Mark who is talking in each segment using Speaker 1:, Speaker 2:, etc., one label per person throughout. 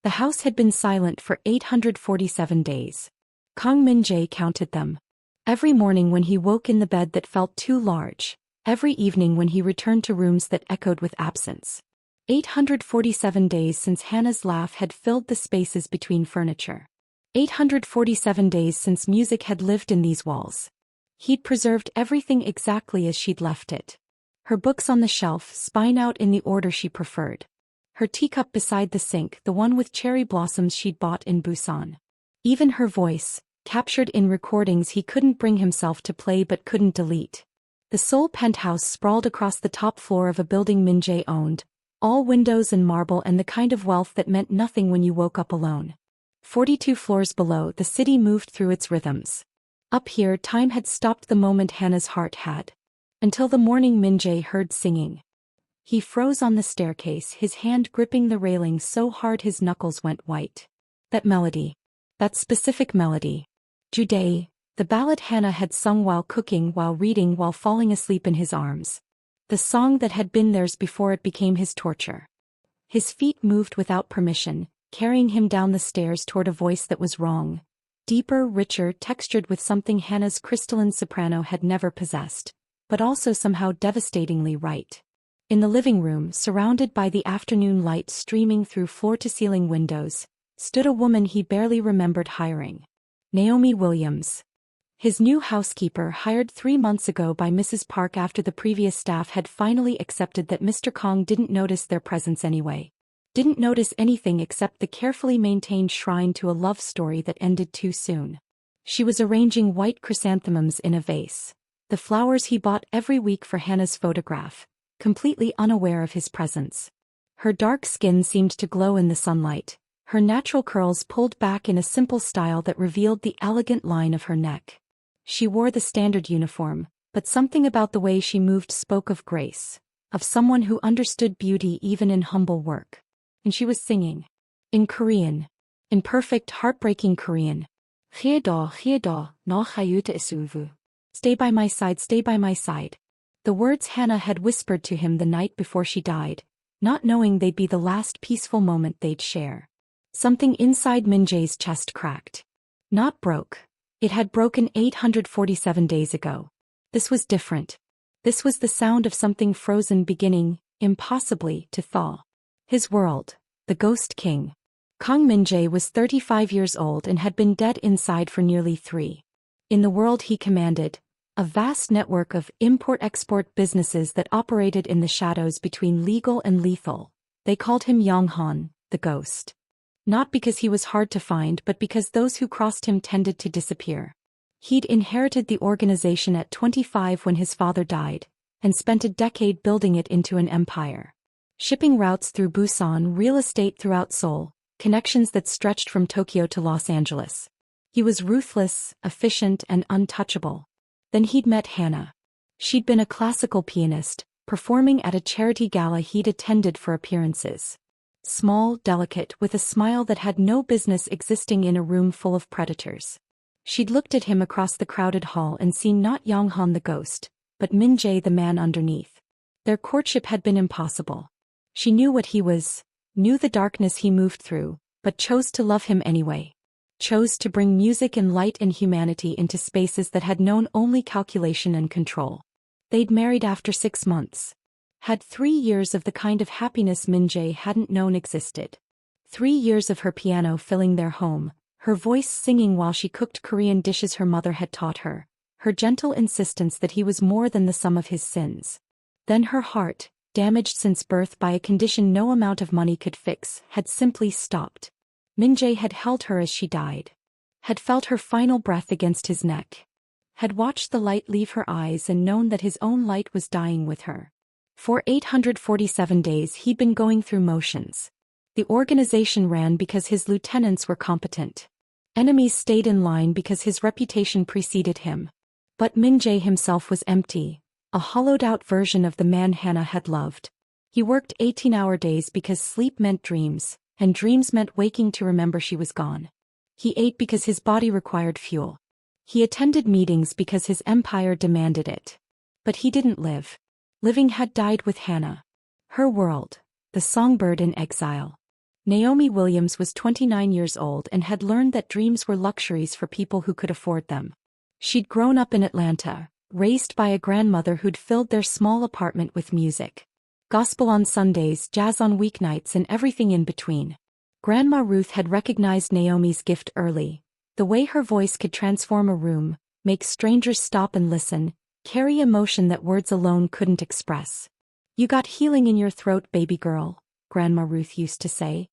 Speaker 1: The house had been silent for 847 days. Kang Min-Jae counted them. Every morning when he woke in the bed that felt too large. Every evening when he returned to rooms that echoed with absence. 847 days since Hana's laugh had filled the spaces between furniture. 847 days since music had lived in these walls. He'd preserved everything exactly as she'd left it. Her books on the shelf, spine out in the order she preferred. Her teacup beside the sink, the one with cherry blossoms she'd bought in Busan. Even her voice, captured in recordings he couldn't bring himself to play but couldn't delete. The Seoul penthouse sprawled across the top floor of a building Min-Jae owned, all windows and marble and the kind of wealth that meant nothing when you woke up alone. 42 floors below, the city moved through its rhythms. Up here, time had stopped the moment Hana's heart had. Until the morning Min-Jae heard singing. He froze on the staircase, his hand gripping the railing so hard his knuckles went white. That melody. That specific melody. Jude, the ballad Hana had sung while cooking, while reading, while falling asleep in his arms. The song that had been theirs before it became his torture. His feet moved without permission, carrying him down the stairs toward a voice that was wrong. Deeper, richer, textured with something Hana's crystalline soprano had never possessed, but also somehow devastatingly right. In the living room, surrounded by the afternoon light streaming through floor-to-ceiling windows, stood a woman he barely remembered hiring. Naomi Williams. His new housekeeper, hired 3 months ago by Mrs. Park after the previous staff had finally accepted that Mr. Kang didn't notice their presence anyway. Didn't notice anything except the carefully maintained shrine to a love story that ended too soon. She was arranging white chrysanthemums in a vase. The flowers he bought every week for Hana's photograph, completely unaware of his presence. Her dark skin seemed to glow in the sunlight, her natural curls pulled back in a simple style that revealed the elegant line of her neck. She wore the standard uniform, but something about the way she moved spoke of grace, of someone who understood beauty even in humble work. And she was singing. In Korean. In perfect, heartbreaking Korean. Hyedo, no hayute isuvu. Stay by my side, stay by my side. The words Hana had whispered to him the night before she died, not knowing they'd be the last peaceful moment they'd share. Something inside Min-Jae's chest cracked. Not broke. It had broken 847 days ago. This was different. This was the sound of something frozen beginning, impossibly, to thaw. His world, the Ghost King. Kang Min-Jae was 35 years old and had been dead inside for nearly 3. In the world he commanded, a vast network of import-export businesses that operated in the shadows between legal and lethal. They called him Yonghan, the Ghost. Not because he was hard to find but because those who crossed him tended to disappear. He'd inherited the organization at 25 when his father died, and spent a decade building it into an empire. Shipping routes through Busan, real estate throughout Seoul, connections that stretched from Tokyo to Los Angeles. He was ruthless, efficient, and untouchable. Then he'd met Hana. She'd been a classical pianist, performing at a charity gala he'd attended for appearances. Small, delicate, with a smile that had no business existing in a room full of predators. She'd looked at him across the crowded hall and seen not Yonghan the ghost, but Min-Jae the man underneath. Their courtship had been impossible. She knew what he was, knew the darkness he moved through, but chose to love him anyway. Chose to bring music and light and humanity into spaces that had known only calculation and control. They'd married after 6 months. Had 3 years of the kind of happiness Min-Jae hadn't known existed. 3 years of her piano filling their home, her voice singing while she cooked Korean dishes her mother had taught her, her gentle insistence that he was more than the sum of his sins. Then her heart, damaged since birth by a condition no amount of money could fix, had simply stopped. Min-Jae had held her as she died. Had felt her final breath against his neck. Had watched the light leave her eyes and known that his own light was dying with her. For 847 days he'd been going through motions. The organization ran because his lieutenants were competent. Enemies stayed in line because his reputation preceded him. But Min-Jae himself was empty, a hollowed-out version of the man Hana had loved. He worked 18-hour days because sleep meant dreams, and dreams meant waking to remember she was gone. He ate because his body required fuel. He attended meetings because his empire demanded it. But he didn't live. Living had died with Hana. Her world, the songbird in exile. Naomi Williams was 29 years old and had learned that dreams were luxuries for people who could afford them. She'd grown up in Atlanta, raised by a grandmother who'd filled their small apartment with music. Gospel on Sundays, jazz on weeknights, and everything in between. Grandma Ruth had recognized Naomi's gift early. The way her voice could transform a room, make strangers stop and listen, carry emotion that words alone couldn't express. "You got healing in your throat, baby girl," Grandma Ruth used to say.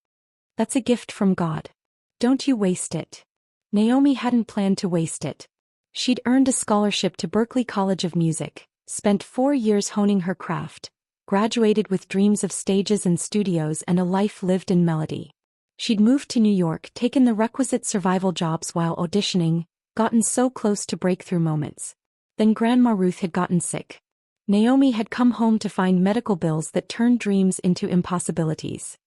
Speaker 1: "That's a gift from God. Don't you waste it." Naomi hadn't planned to waste it. She'd earned a scholarship to Berklee College of Music, spent 4 years honing her craft, graduated with dreams of stages and studios and a life lived in melody. She'd moved to New York, taken the requisite survival jobs while auditioning, gotten so close to breakthrough moments. Then Grandma Ruth had gotten sick. Naomi had come home to find medical bills that turned dreams into impossibilities.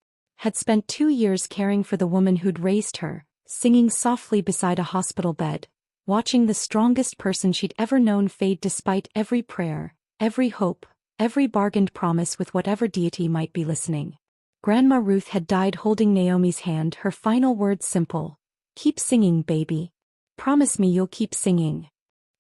Speaker 1: Had spent 2 years caring for the woman who'd raised her, singing softly beside a hospital bed, watching the strongest person she'd ever known fade despite every prayer, every hope, every bargained promise with whatever deity might be listening. Grandma Ruth had died holding Naomi's hand, her final words simple: "Keep singing, baby. Promise me you'll keep singing."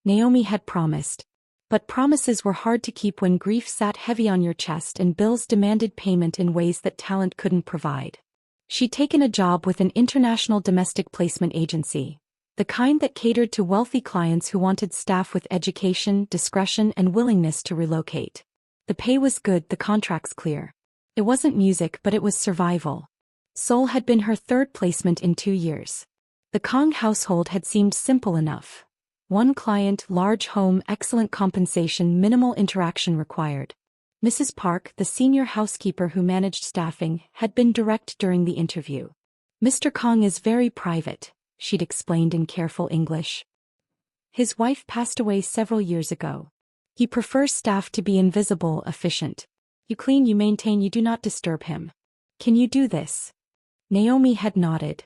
Speaker 1: Naomi had promised. But promises were hard to keep when grief sat heavy on your chest and bills demanded payment in ways that talent couldn't provide. She'd taken a job with an international domestic placement agency, the kind that catered to wealthy clients who wanted staff with education, discretion, and willingness to relocate. The pay was good, the contracts clear. It wasn't music, but it was survival. Seoul had been her third placement in 2 years. The Kang household had seemed simple enough. One client, large home, excellent compensation, minimal interaction required. Mrs. Park, the senior housekeeper who managed staffing, had been direct during the interview. "Mr. Kang is very private," she'd explained in careful English. "His wife passed away several years ago. He prefers staff to be invisible, efficient. You clean, you maintain, you do not disturb him. Can you do this?" Naomi had nodded.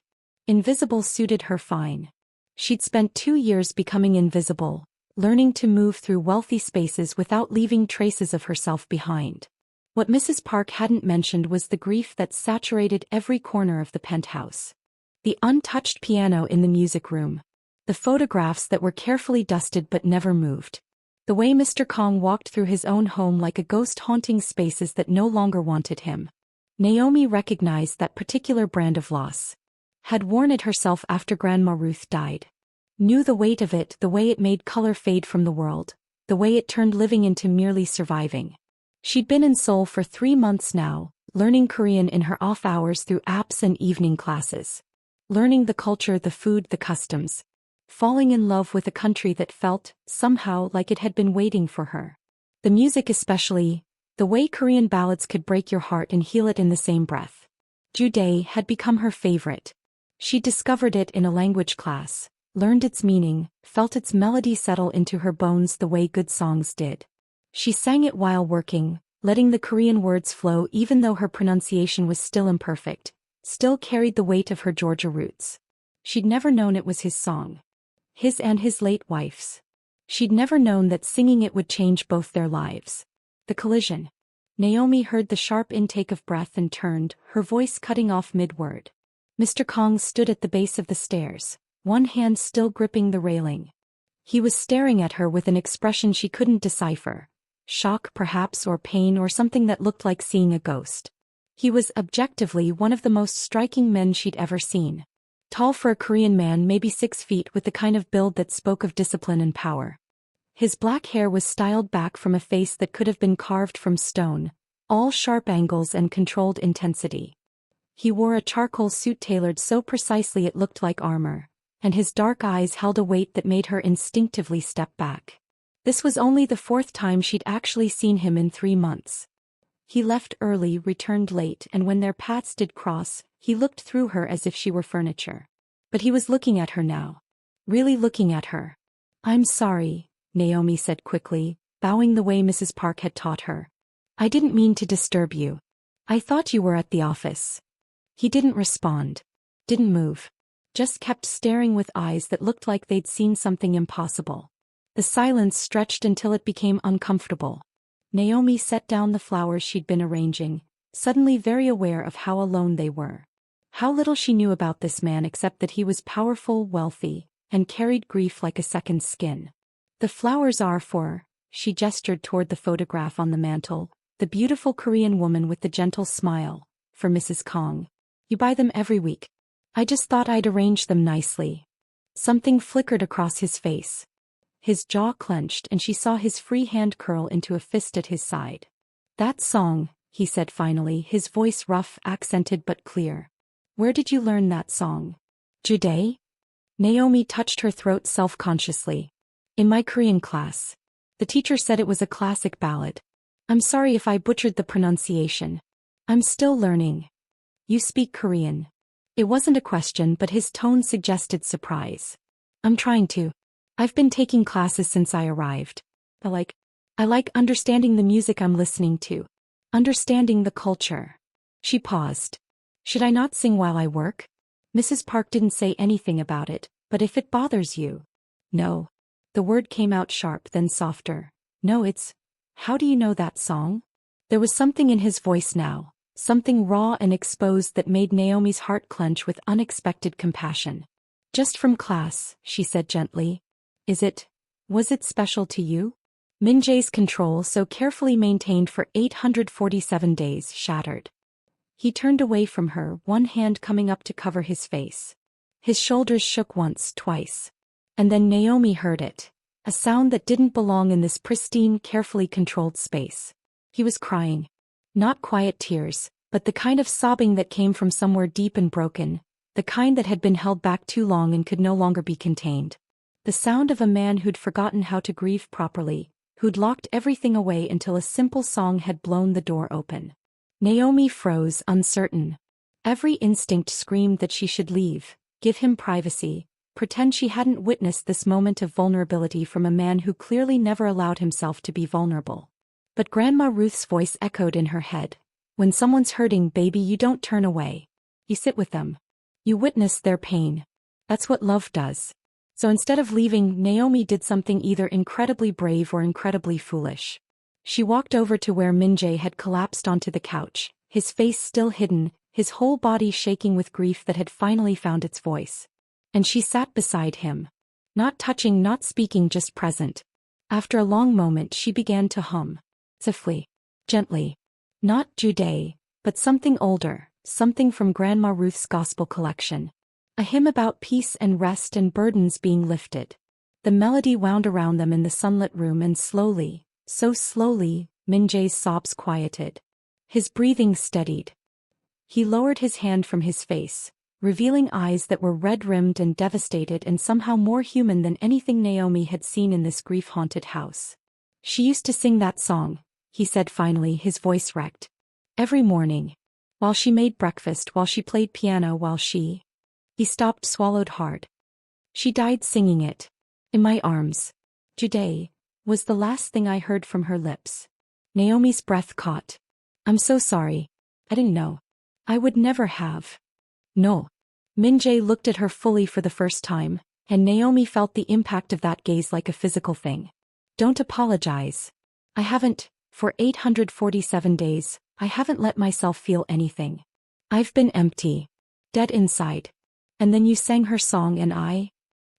Speaker 1: Invisible suited her fine. She'd spent 2 years becoming invisible, learning to move through wealthy spaces without leaving traces of herself behind. What Mrs. Park hadn't mentioned was the grief that saturated every corner of the penthouse. The untouched piano in the music room. The photographs that were carefully dusted but never moved. The way Mr. Kang walked through his own home like a ghost haunting spaces that no longer wanted him. Naomi recognized that particular brand of loss. Had worn it herself after Grandma Ruth died. Knew the weight of it, the way it made color fade from the world, the way it turned living into merely surviving. She'd been in Seoul for 3 months now, learning Korean in her off hours through apps and evening classes. Learning the culture, the food, the customs. Falling in love with a country that felt, somehow, like it had been waiting for her. The music especially, the way Korean ballads could break your heart and heal it in the same breath. Judae had become her favorite. She discovered it in a language class, learned its meaning, felt its melody settle into her bones the way good songs did. She sang it while working, letting the Korean words flow even though her pronunciation was still imperfect, still carried the weight of her Georgia roots. She'd never known it was his song. His and his late wife's. She'd never known that singing it would change both their lives. The collision. Naomi heard the sharp intake of breath and turned, her voice cutting off mid-word. Mr. Kang stood at the base of the stairs, one hand still gripping the railing. He was staring at her with an expression she couldn't decipher. Shock perhaps, or pain, or something that looked like seeing a ghost. He was objectively one of the most striking men she'd ever seen. Tall for a Korean man, maybe 6 feet, with the kind of build that spoke of discipline and power. His black hair was styled back from a face that could have been carved from stone, all sharp angles and controlled intensity. He wore a charcoal suit tailored so precisely it looked like armor, and his dark eyes held a weight that made her instinctively step back. This was only the 4th time she'd actually seen him in 3 months. He left early, returned late, and when their paths did cross, he looked through her as if she were furniture. But he was looking at her now. Really looking at her. "I'm sorry," Naomi said quickly, bowing the way Mrs. Park had taught her. "I didn't mean to disturb you. I thought you were at the office." He didn't respond. Didn't move. Just kept staring with eyes that looked like they'd seen something impossible. The silence stretched until it became uncomfortable. Naomi set down the flowers she'd been arranging, suddenly very aware of how alone they were. How little she knew about this man except that he was powerful, wealthy, and carried grief like a second skin. The flowers are for, she gestured toward the photograph on the mantel, the beautiful Korean woman with the gentle smile, for Mrs. Kang. You buy them every week. I just thought I'd arrange them nicely. Something flickered across his face. His jaw clenched and she saw his free hand curl into a fist at his side. That song, he said finally, his voice rough, accented but clear. Where did you learn that song? Jude? Naomi touched her throat self-consciously. In my Korean class. The teacher said it was a classic ballad. I'm sorry if I butchered the pronunciation. I'm still learning. You speak Korean. It wasn't a question, but his tone suggested surprise. I'm trying to. I've been taking classes since I arrived. I like understanding the music I'm listening to. Understanding the culture. She paused. Should I not sing while I work? Mrs. Park didn't say anything about it, but if it bothers you. No. The word came out sharp, then softer. No, it's. How do you know that song? There was something in his voice now, something raw and exposed that made Naomi's heart clench with unexpected compassion. Just from class, she said gently. Was it special to you? Min-Jae's control, so carefully maintained for 847 days, shattered. He turned away from her, one hand coming up to cover his face. His shoulders shook once, twice. And then Naomi heard it. A sound that didn't belong in this pristine, carefully controlled space. He was crying. Not quiet tears, but the kind of sobbing that came from somewhere deep and broken, the kind that had been held back too long and could no longer be contained. The sound of a man who'd forgotten how to grieve properly, who'd locked everything away until a simple song had blown the door open. Naomi froze, uncertain. Every instinct screamed that she should leave, give him privacy, pretend she hadn't witnessed this moment of vulnerability from a man who clearly never allowed himself to be vulnerable. But Grandma Ruth's voice echoed in her head. When someone's hurting, baby, you don't turn away. You sit with them. You witness their pain. That's what love does. So instead of leaving, Naomi did something either incredibly brave or incredibly foolish. She walked over to where Min-Jae had collapsed onto the couch, his face still hidden, his whole body shaking with grief that had finally found its voice. And she sat beside him. Not touching, not speaking, just present. After a long moment she began to hum. Softly. Gently. Not Jude, but something older, something from Grandma Ruth's gospel collection. A hymn about peace and rest and burdens being lifted. The melody wound around them in the sunlit room and slowly, so slowly, Min-Jae's sobs quieted. His breathing steadied. He lowered his hand from his face, revealing eyes that were red-rimmed and devastated and somehow more human than anything Naomi had seen in this grief-haunted house. She used to sing that song, he said finally, his voice wrecked. Every morning. While she made breakfast, while she played piano, while she... He stopped, swallowed hard. She died singing it. In my arms. Jude, was the last thing I heard from her lips. Naomi's breath caught. I'm so sorry. I didn't know. I would never have. No. Min-Jae looked at her fully for the first time, and Naomi felt the impact of that gaze like a physical thing. Don't apologize. I haven't, for 847 days, I haven't let myself feel anything. I've been empty. Dead inside. And then you sang her song and I...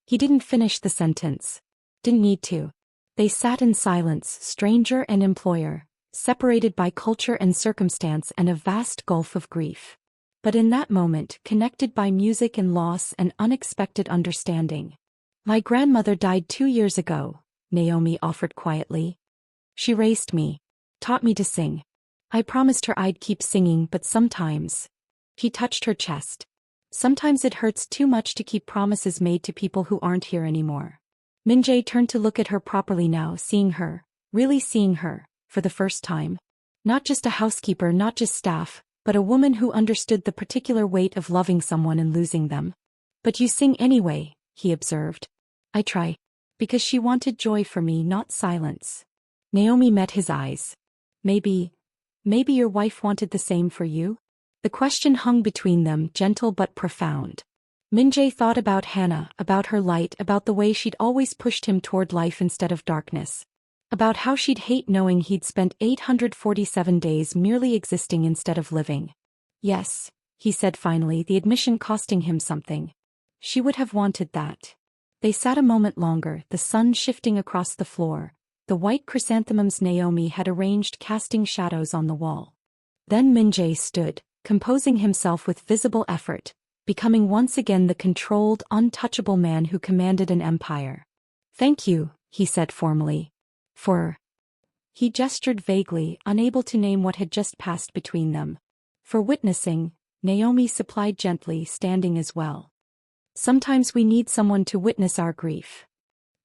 Speaker 1: He didn't finish the sentence. Didn't need to. They sat in silence, stranger and employer, separated by culture and circumstance and a vast gulf of grief. But in that moment, connected by music and loss and unexpected understanding. My grandmother died 2 years ago, Naomi offered quietly. She raised me, taught me to sing. I promised her I'd keep singing, but sometimes... He touched her chest. Sometimes it hurts too much to keep promises made to people who aren't here anymore. Min-Jae turned to look at her properly now, seeing her, really seeing her, for the first time. Not just a housekeeper, not just staff, but a woman who understood the particular weight of loving someone and losing them. But you sing anyway, he observed. I try. Because she wanted joy for me, not silence. Naomi met his eyes. Maybe your wife wanted the same for you? The question hung between them, gentle but profound. Min-Jae thought about Hana, about her light, about the way she'd always pushed him toward life instead of darkness. About how she'd hate knowing he'd spent 847 days merely existing instead of living. Yes, he said finally, the admission costing him something. She would have wanted that. They sat a moment longer, the sun shifting across the floor, the white chrysanthemums Naomi had arranged casting shadows on the wall. Then Min-Jae stood, composing himself with visible effort, becoming once again the controlled, untouchable man who commanded an empire. "Thank you," he said formally. "For..." He gestured vaguely, unable to name what had just passed between them. "For witnessing," Naomi supplied gently, standing as well. "Sometimes we need someone to witness our grief."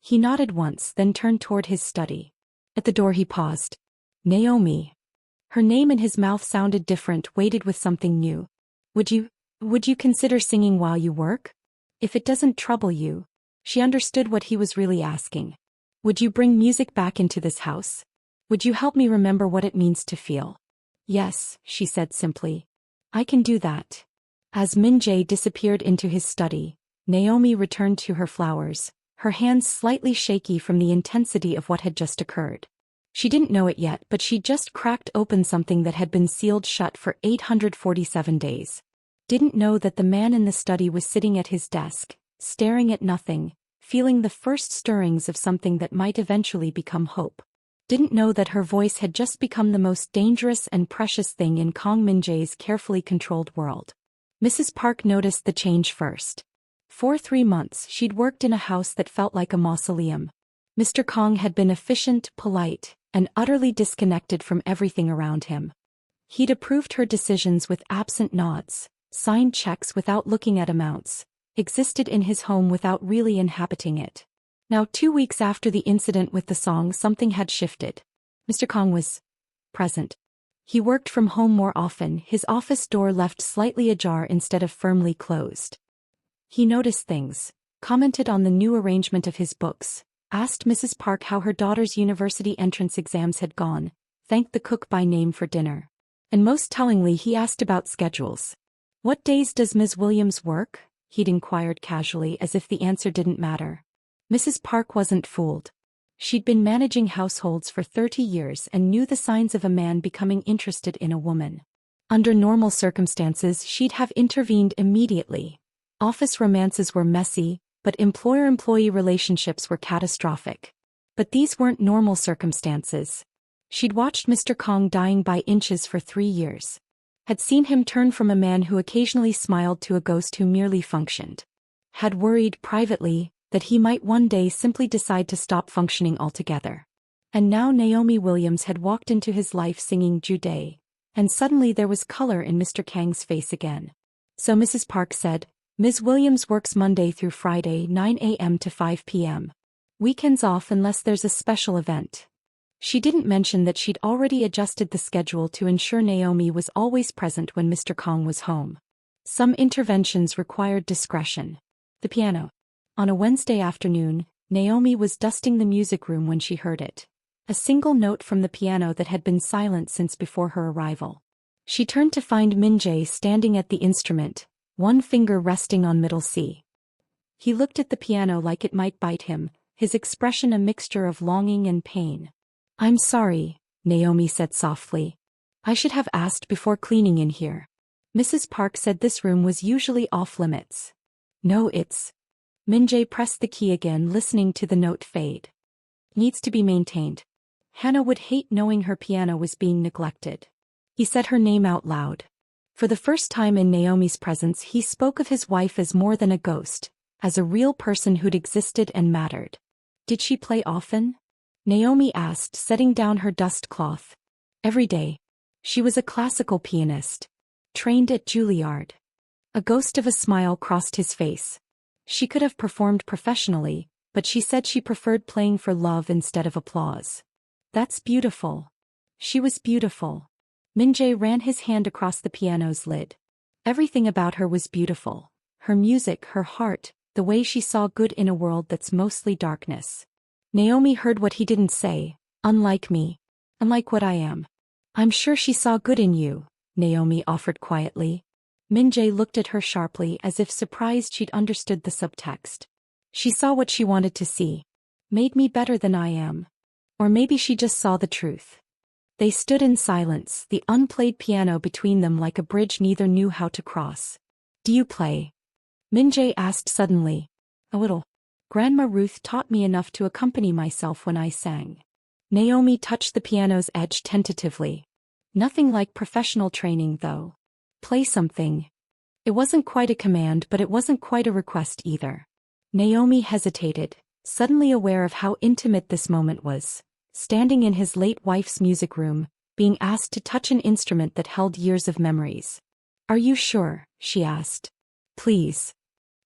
Speaker 1: He nodded once, then turned toward his study. At the door he paused. "Naomi." Her name in his mouth sounded different, weighted with something new. Would you consider singing while you work? If it doesn't trouble you." She understood what he was really asking. "Would you bring music back into this house? Would you help me remember what it means to feel?" "Yes," she said simply. "I can do that." As Min-Jae disappeared into his study, Naomi returned to her flowers, her hands slightly shaky from the intensity of what had just occurred. She didn't know it yet, but she'd just cracked open something that had been sealed shut for 847 days. Didn't know that the man in the study was sitting at his desk, staring at nothing, feeling the first stirrings of something that might eventually become hope. Didn't know that her voice had just become the most dangerous and precious thing in Kang Min-Jae's carefully controlled world. Mrs. Park noticed the change first. For 3 months she'd worked in a house that felt like a mausoleum. Mr. Kang had been efficient, polite, and utterly disconnected from everything around him. He'd approved her decisions with absent nods, signed checks without looking at amounts, existed in his home without really inhabiting it. Now 2 weeks after the incident with the song, something had shifted. Mr. Kang was present. He worked from home more often, his office door left slightly ajar instead of firmly closed. He noticed things, commented on the new arrangement of his books, asked Mrs. Park how her daughter's university entrance exams had gone, thanked the cook by name for dinner. And most tellingly, he asked about schedules. "What days does Ms. Williams work?" he'd inquired casually, as if the answer didn't matter. Mrs. Park wasn't fooled. She'd been managing households for 30 years and knew the signs of a man becoming interested in a woman. Under normal circumstances, she'd have intervened immediately. Office romances were messy, but employer-employee relationships were catastrophic. But these weren't normal circumstances. She'd watched Mr. Kang dying by inches for 3 years. Had seen him turn from a man who occasionally smiled to a ghost who merely functioned. Had worried, privately, that he might one day simply decide to stop functioning altogether. And now Naomi Williams had walked into his life singing Jude, and suddenly there was color in Mr. Kang's face again. So Mrs. Park said, "Ms. Williams works Monday through Friday 9 a.m. to 5 p.m. Weekends off unless there's a special event." She didn't mention that she'd already adjusted the schedule to ensure Naomi was always present when Mr. Kang was home. Some interventions required discretion. The piano. On a Wednesday afternoon, Naomi was dusting the music room when she heard it. A single note from the piano that had been silent since before her arrival. She turned to find Min-Jae standing at the instrument, one finger resting on middle C. He looked at the piano like it might bite him, his expression a mixture of longing and pain. "I'm sorry," Naomi said softly. "I should have asked before cleaning in here." Mrs. Park said this room was usually off limits. "No, it's..." Min-Jae pressed the key again, listening to the note fade. "Needs to be maintained. Hana would hate knowing her piano was being neglected." He said her name out loud. For the first time in Naomi's presence, he spoke of his wife as more than a ghost, as a real person who'd existed and mattered. "Did she play often?" Naomi asked, setting down her dust cloth. "Every day. She was a classical pianist. Trained at Juilliard." A ghost of a smile crossed his face. She could have performed professionally, but she said she preferred playing for love instead of applause. "That's beautiful." She was beautiful. Min-Jae ran his hand across the piano's lid. Everything about her was beautiful. Her music, her heart, the way she saw good in a world that's mostly darkness. Naomi heard what he didn't say. "Unlike me. Unlike what I am." "I'm sure she saw good in you," Naomi offered quietly. Min-Jae looked at her sharply, as if surprised she'd understood the subtext. "She saw what she wanted to see. Made me better than I am. Or maybe she just saw the truth." They stood in silence, the unplayed piano between them like a bridge neither knew how to cross. Do you play? Min-Jae asked suddenly. A little. Grandma Ruth taught me enough to accompany myself when I sang. Naomi touched the piano's edge tentatively. Nothing like professional training though. Play something. It wasn't quite a command, but it wasn't quite a request either. Naomi hesitated, suddenly aware of how intimate this moment was. Standing in his late wife's music room, being asked to touch an instrument that held years of memories. Are you sure? She asked. Please.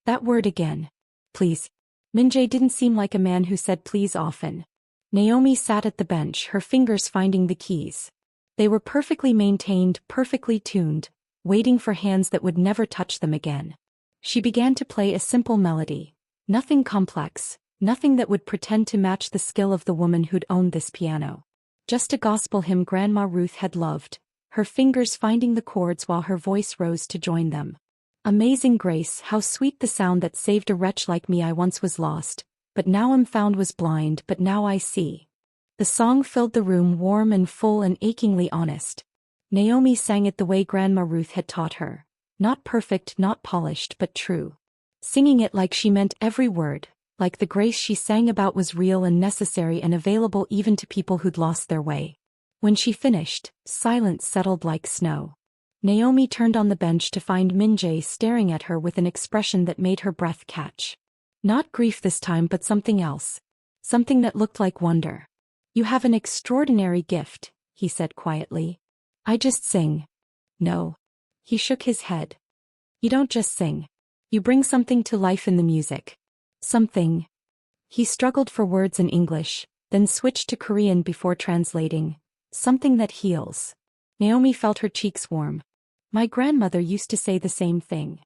Speaker 1: That word again. Please. Min-Jae didn't seem like a man who said please often. Naomi sat at the bench, her fingers finding the keys. They were perfectly maintained, perfectly tuned, waiting for hands that would never touch them again. She began to play a simple melody. Nothing complex, nothing that would pretend to match the skill of the woman who'd owned this piano. Just a gospel hymn Grandma Ruth had loved, her fingers finding the chords while her voice rose to join them. Amazing grace, how sweet the sound that saved a wretch like me. I once was lost, but now am found, was blind, but now I see. The song filled the room, warm and full and achingly honest. Naomi sang it the way Grandma Ruth had taught her. Not perfect, not polished, but true. Singing it like she meant every word, like the grace she sang about was real and necessary and available even to people who'd lost their way. When she finished, silence settled like snow. Naomi turned on the bench to find Min-Jae staring at her with an expression that made her breath catch. Not grief this time, but something else. Something that looked like wonder. You have an extraordinary gift, he said quietly. I just sing. No. He shook his head. You don't just sing. You bring something to life in the music. Something. He struggled for words in English, then switched to Korean before translating. Something that heals. Naomi felt her cheeks warm. My grandmother used to say the same thing.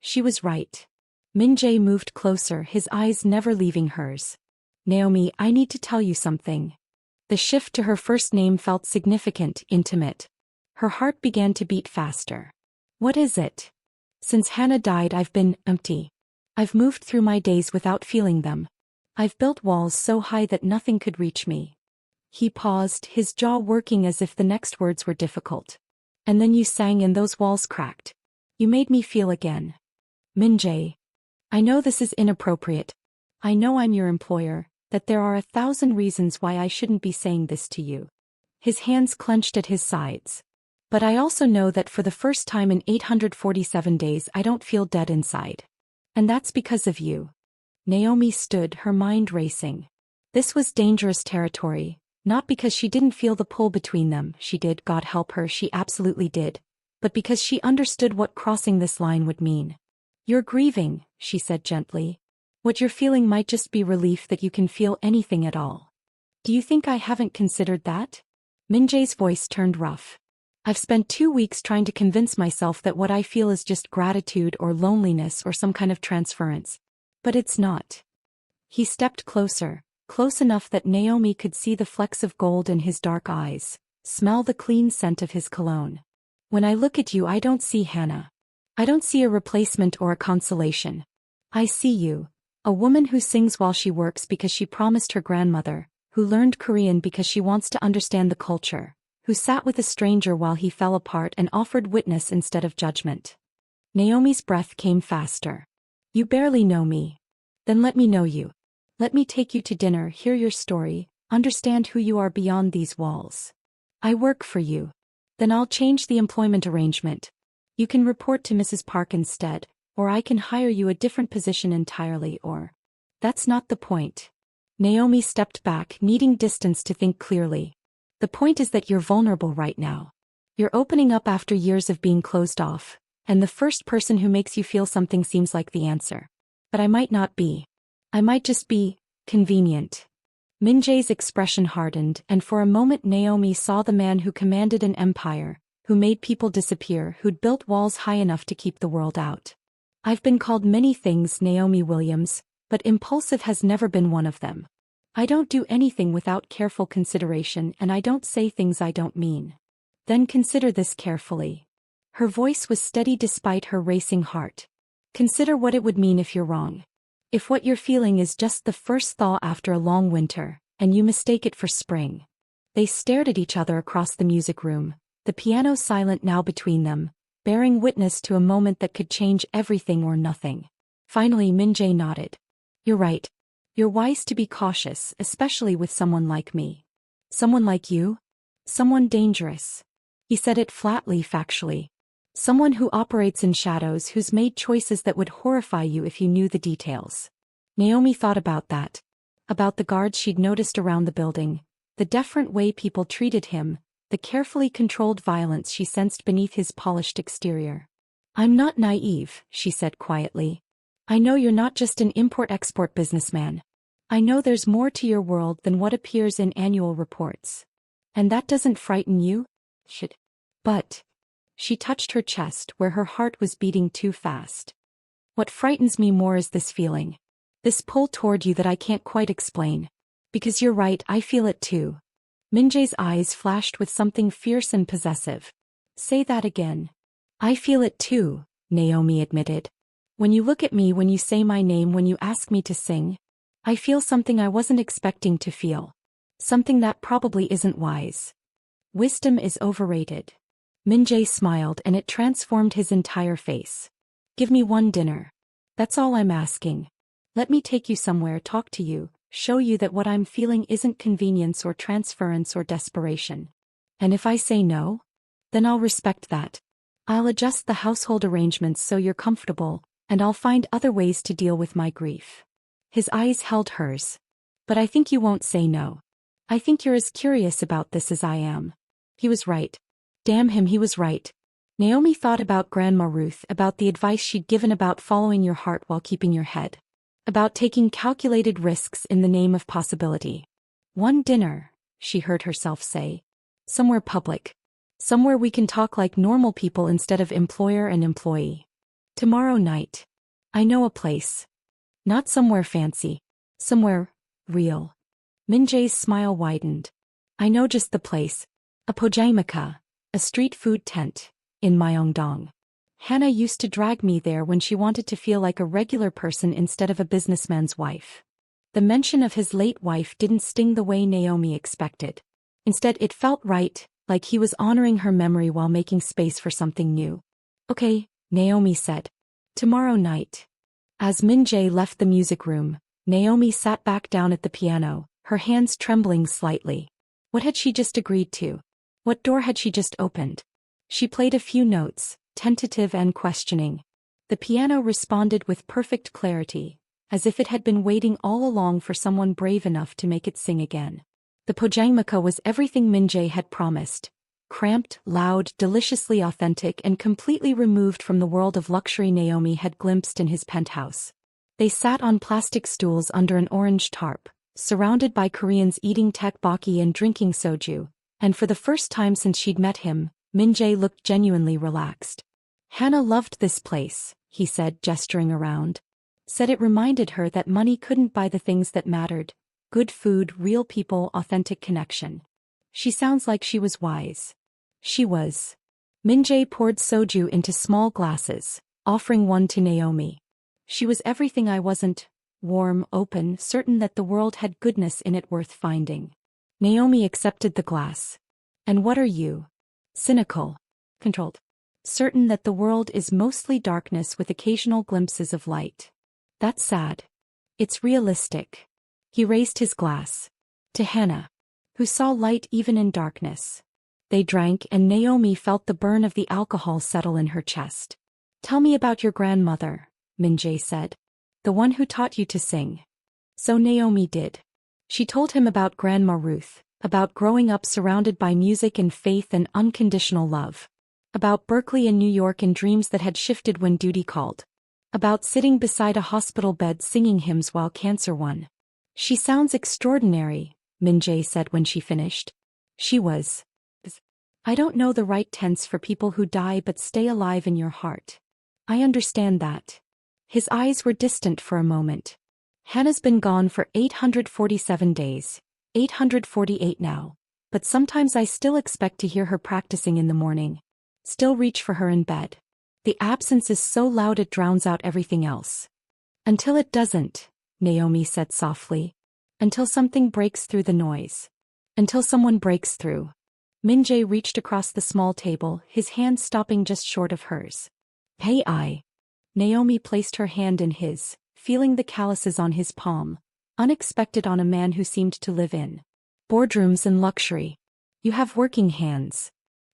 Speaker 1: She was right. Min-Jae moved closer, his eyes never leaving hers. Naomi, I need to tell you something. The shift to her first name felt significant, intimate. Her heart began to beat faster. What is it? Since Hana died, I've been empty. I've moved through my days without feeling them. I've built walls so high that nothing could reach me. He paused, his jaw working as if the next words were difficult. And then you sang and those walls cracked. You made me feel again. Min-Jae. I know this is inappropriate. I know I'm your employer, that there are 1,000 reasons why I shouldn't be saying this to you. His hands clenched at his sides. But I also know that for the first time in 847 days I don't feel dead inside. And that's because of you. Naomi stood, her mind racing. This was dangerous territory. Not because she didn't feel the pull between them, she did, God help her, she absolutely did, but because she understood what crossing this line would mean. You're grieving, she said gently. What you're feeling might just be relief that you can feel anything at all. Do you think I haven't considered that? Min-Jae's voice turned rough. I've spent 2 weeks trying to convince myself that what I feel is just gratitude or loneliness or some kind of transference. But it's not. He stepped closer. Close enough that Naomi could see the flecks of gold in his dark eyes, smell the clean scent of his cologne. When I look at you, I don't see Hana. I don't see a replacement or a consolation. I see you, a woman who sings while she works because she promised her grandmother, who learned Korean because she wants to understand the culture, who sat with a stranger while he fell apart and offered witness instead of judgment. Naomi's breath came faster. You barely know me. Then let me know you. Let me take you to dinner, hear your story, understand who you are beyond these walls. I work for you. Then I'll change the employment arrangement. You can report to Mrs. Park instead, or I can hire you a different position entirely, or... That's not the point. Naomi stepped back, needing distance to think clearly. The point is that you're vulnerable right now. You're opening up after years of being closed off, and the first person who makes you feel something seems like the answer. But I might not be. I might just be convenient. Min-Jae's expression hardened, and for a moment Naomi saw the man who commanded an empire, who made people disappear, who'd built walls high enough to keep the world out. I've been called many things, Naomi Williams, but impulsive has never been one of them. I don't do anything without careful consideration, and I don't say things I don't mean. Then consider this carefully. Her voice was steady despite her racing heart. Consider what it would mean if you're wrong. If what you're feeling is just the first thaw after a long winter, and you mistake it for spring. They stared at each other across the music room, the piano silent now between them, bearing witness to a moment that could change everything or nothing. Finally Min-Jae nodded. You're right. You're wise to be cautious, especially with someone like me. Someone like you? Someone dangerous. He said it flatly, factually. Someone who operates in shadows, who's made choices that would horrify you if you knew the details. Naomi thought about that. About the guards she'd noticed around the building, the different way people treated him, the carefully controlled violence she sensed beneath his polished exterior. I'm not naive, she said quietly. I know you're not just an import-export businessman. I know there's more to your world than what appears in annual reports. And that doesn't frighten you? But. She touched her chest where her heart was beating too fast. What frightens me more is this feeling. This pull toward you that I can't quite explain. Because you're right, I feel it too. Min-Jae's eyes flashed with something fierce and possessive. Say that again. I feel it too, Naomi admitted. When you look at me, when you say my name, when you ask me to sing, I feel something I wasn't expecting to feel. Something that probably isn't wise. Wisdom is overrated. Min-Jae smiled and it transformed his entire face. Give me one dinner. That's all I'm asking. Let me take you somewhere, talk to you, show you that what I'm feeling isn't convenience or transference or desperation. And if I say no, then I'll respect that. I'll adjust the household arrangements so you're comfortable, and I'll find other ways to deal with my grief. His eyes held hers. But I think you won't say no. I think you're as curious about this as I am. He was right. Damn him, he was right. Naomi thought about Grandma Ruth, about the advice she'd given about following your heart while keeping your head. About taking calculated risks in the name of possibility. One dinner, she heard herself say. Somewhere public. Somewhere we can talk like normal people instead of employer and employee. Tomorrow night. I know a place. Not somewhere fancy. Somewhere real. Min-Jae's smile widened. I know just the place. A pojamaka. A street food tent, in Myeongdong. Hana used to drag me there when she wanted to feel like a regular person instead of a businessman's wife. The mention of his late wife didn't sting the way Naomi expected. Instead it felt right, like he was honoring her memory while making space for something new. Okay, Naomi said. Tomorrow night. As Min-Jae left the music room, Naomi sat back down at the piano, her hands trembling slightly. What had she just agreed to? What door had she just opened? She played a few notes, tentative and questioning. The piano responded with perfect clarity, as if it had been waiting all along for someone brave enough to make it sing again. The pojamaka was everything Min-Jae had promised. Cramped, loud, deliciously authentic and completely removed from the world of luxury Naomi had glimpsed in his penthouse. They sat on plastic stools under an orange tarp, surrounded by Koreans eating tteokbokki and drinking soju. And for the first time since she'd met him, Min-Jae looked genuinely relaxed. Hana loved this place, he said, gesturing around. Said it reminded her that money couldn't buy the things that mattered. Good food, real people, authentic connection. She sounds like she was wise. She was. Min-Jae poured soju into small glasses, offering one to Naomi. She was everything I wasn't. Warm, open, certain that the world had goodness in it worth finding. Naomi accepted the glass. And what are you? Cynical. Controlled. Certain that the world is mostly darkness with occasional glimpses of light. That's sad. It's realistic. He raised his glass. To Hana. Who saw light even in darkness. They drank and Naomi felt the burn of the alcohol settle in her chest. Tell me about your grandmother, Min-Jae said. The one who taught you to sing. So Naomi did. She told him about Grandma Ruth, about growing up surrounded by music and faith and unconditional love. About Berkeley and New York and dreams that had shifted when duty called. About sitting beside a hospital bed singing hymns while cancer won. She sounds extraordinary, Min-Jae said when she finished. She was. I don't know the right tense for people who die but stay alive in your heart. I understand that. His eyes were distant for a moment. Hana's been gone for 847 days, 848 now, but sometimes I still expect to hear her practicing in the morning. Still reach for her in bed. The absence is so loud it drowns out everything else. Until it doesn't, Naomi said softly. Until something breaks through the noise. Until someone breaks through. Min-Jae reached across the small table, his hand stopping just short of hers. Hey I. Naomi placed her hand in his, feeling the calluses on his palm, unexpected on a man who seemed to live in boardrooms and luxury. You have working hands.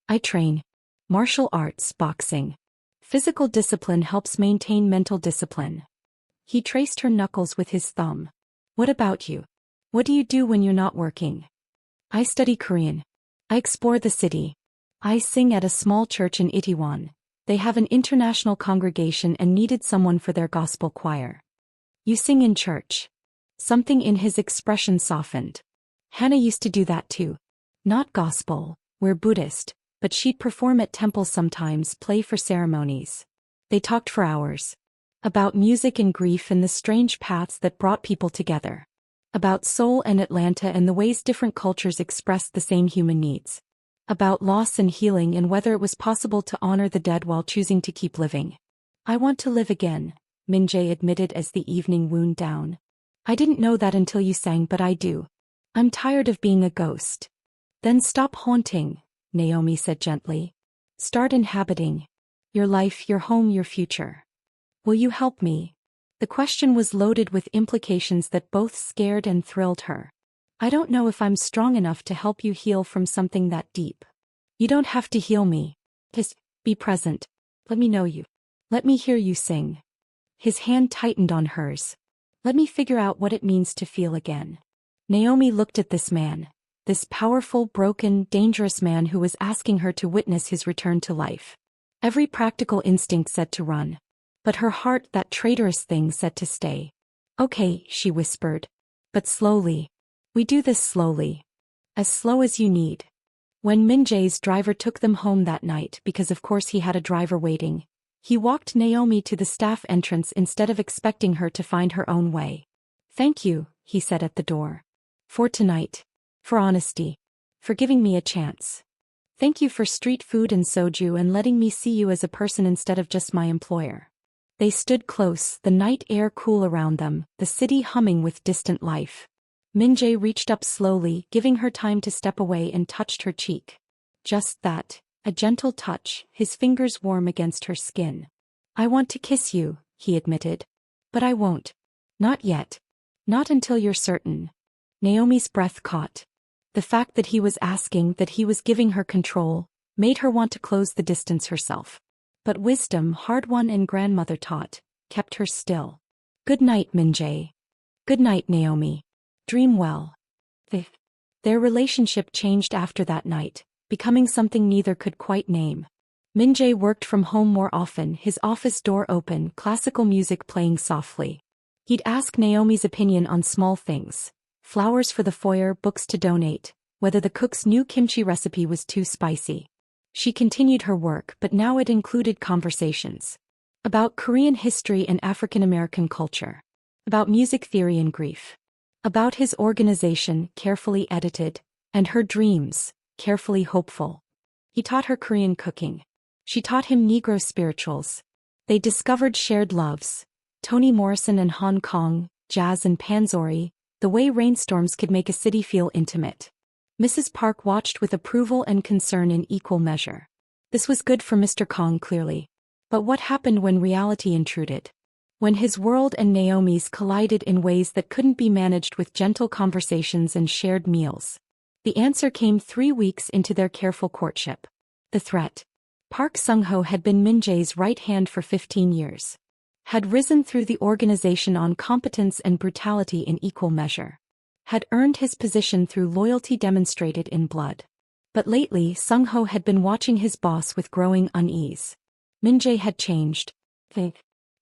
Speaker 1: I train. Martial arts, boxing. Physical discipline helps maintain mental discipline. He traced her knuckles with his thumb. What about you? What do you do when you're not working? I study Korean. I explore the city. I sing at a small church in Itaewon. They have an international congregation and needed someone for their gospel choir. You sing in church. Something in his expression softened. Hana used to do that too. Not gospel, we're Buddhist, but she'd perform at temples sometimes, play for ceremonies. They talked for hours. About music and grief and the strange paths that brought people together. About Seoul and Atlanta and the ways different cultures expressed the same human needs. About loss and healing and whether it was possible to honor the dead while choosing to keep living. I want to live again, Min-Jae admitted as the evening wound down. I didn't know that until you sang, but I do. I'm tired of being a ghost. Then stop haunting, Naomi said gently. Start inhabiting. Your life, your home, your future. Will you help me? The question was loaded with implications that both scared and thrilled her. I don't know if I'm strong enough to help you heal from something that deep. You don't have to heal me. Just be present. Let me know you. Let me hear you sing. His hand tightened on hers. Let me figure out what it means to feel again. Naomi looked at this man. This powerful, broken, dangerous man who was asking her to witness his return to life. Every practical instinct said to run. But her heart, that traitorous thing, said to stay. Okay, she whispered. But slowly. We do this slowly. As slow as you need. When Min-Jae's driver took them home that night, because of course he had a driver waiting, he walked Naomi to the staff entrance instead of expecting her to find her own way. Thank you, he said at the door. For tonight. For honesty. For giving me a chance. Thank you for street food and soju and letting me see you as a person instead of just my employer. They stood close, the night air cool around them, the city humming with distant life. Min-Jae reached up slowly, giving her time to step away, and touched her cheek. Just that, a gentle touch, his fingers warm against her skin. I want to kiss you, he admitted. But I won't. Not yet. Not until you're certain. Naomi's breath caught. The fact that he was asking, that he was giving her control, made her want to close the distance herself. But wisdom, hard-won and grandmother taught, kept her still. Good night, Min-Jae. Good night, Naomi. Dream well. Their relationship changed after that night, becoming something neither could quite name. Min-Jae worked from home more often, his office door open, classical music playing softly. He'd ask Naomi's opinion on small things. Flowers for the foyer, books to donate, whether the cook's new kimchi recipe was too spicy. She continued her work, but now it included conversations. About Korean history and African American culture. About music theory and grief. About his organization, carefully edited, and her dreams, carefully hopeful. He taught her Korean cooking. She taught him Negro spirituals. They discovered shared loves. Toni Morrison and Hong Kong, jazz and panzori, the way rainstorms could make a city feel intimate. Mrs. Park watched with approval and concern in equal measure. This was good for Mr. Kong, clearly. But what happened when reality intruded? When his world and Naomi's collided in ways that couldn't be managed with gentle conversations and shared meals? The answer came 3 weeks into their careful courtship. The threat. Park Sung-ho had been Min-Jae's right hand for 15 years. Had risen through the organization on competence and brutality in equal measure. Had earned his position through loyalty demonstrated in blood. But lately Sung-ho had been watching his boss with growing unease. Min-Jae had changed.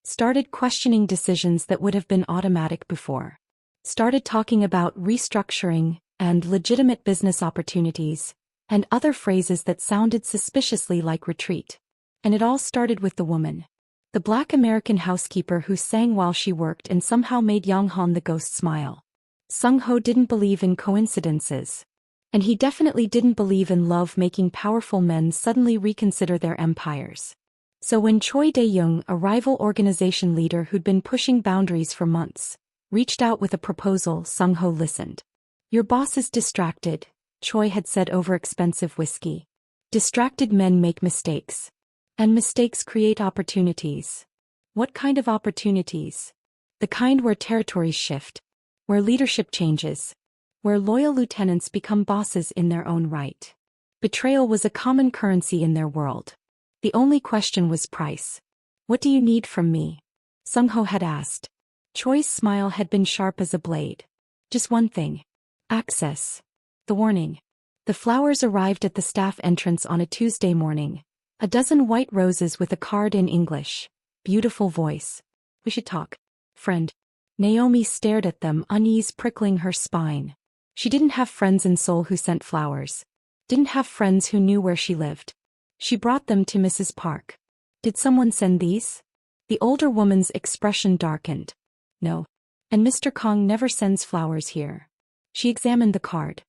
Speaker 1: Started questioning decisions that would have been automatic before. Started talking about restructuring and legitimate business opportunities, and other phrases that sounded suspiciously like retreat. And it all started with the woman. The black American housekeeper who sang while she worked and somehow made Young-han the ghost smile. Sung-ho didn't believe in coincidences. And he definitely didn't believe in love making powerful men suddenly reconsider their empires. So when Choi Dae-young, a rival organization leader who'd been pushing boundaries for months, reached out with a proposal, Sung-ho listened. Your boss is distracted. Choi had said over expensive whiskey. Distracted men make mistakes. And mistakes create opportunities. What kind of opportunities? The kind where territories shift. Where leadership changes. Where loyal lieutenants become bosses in their own right. Betrayal was a common currency in their world. The only question was price. What do you need from me? Sung-ho had asked. Choi's smile had been sharp as a blade. Just one thing. Access. The warning. The flowers arrived at the staff entrance on a Tuesday morning. A dozen white roses with a card in English. Beautiful voice. We should talk. Friend. Naomi stared at them, unease prickling her spine. She didn't have friends in Seoul who sent flowers. Didn't have friends who knew where she lived. She brought them to Mrs. Park. Did someone send these? The older woman's expression darkened. No. And Mr. Kang never sends flowers here. She examined the card.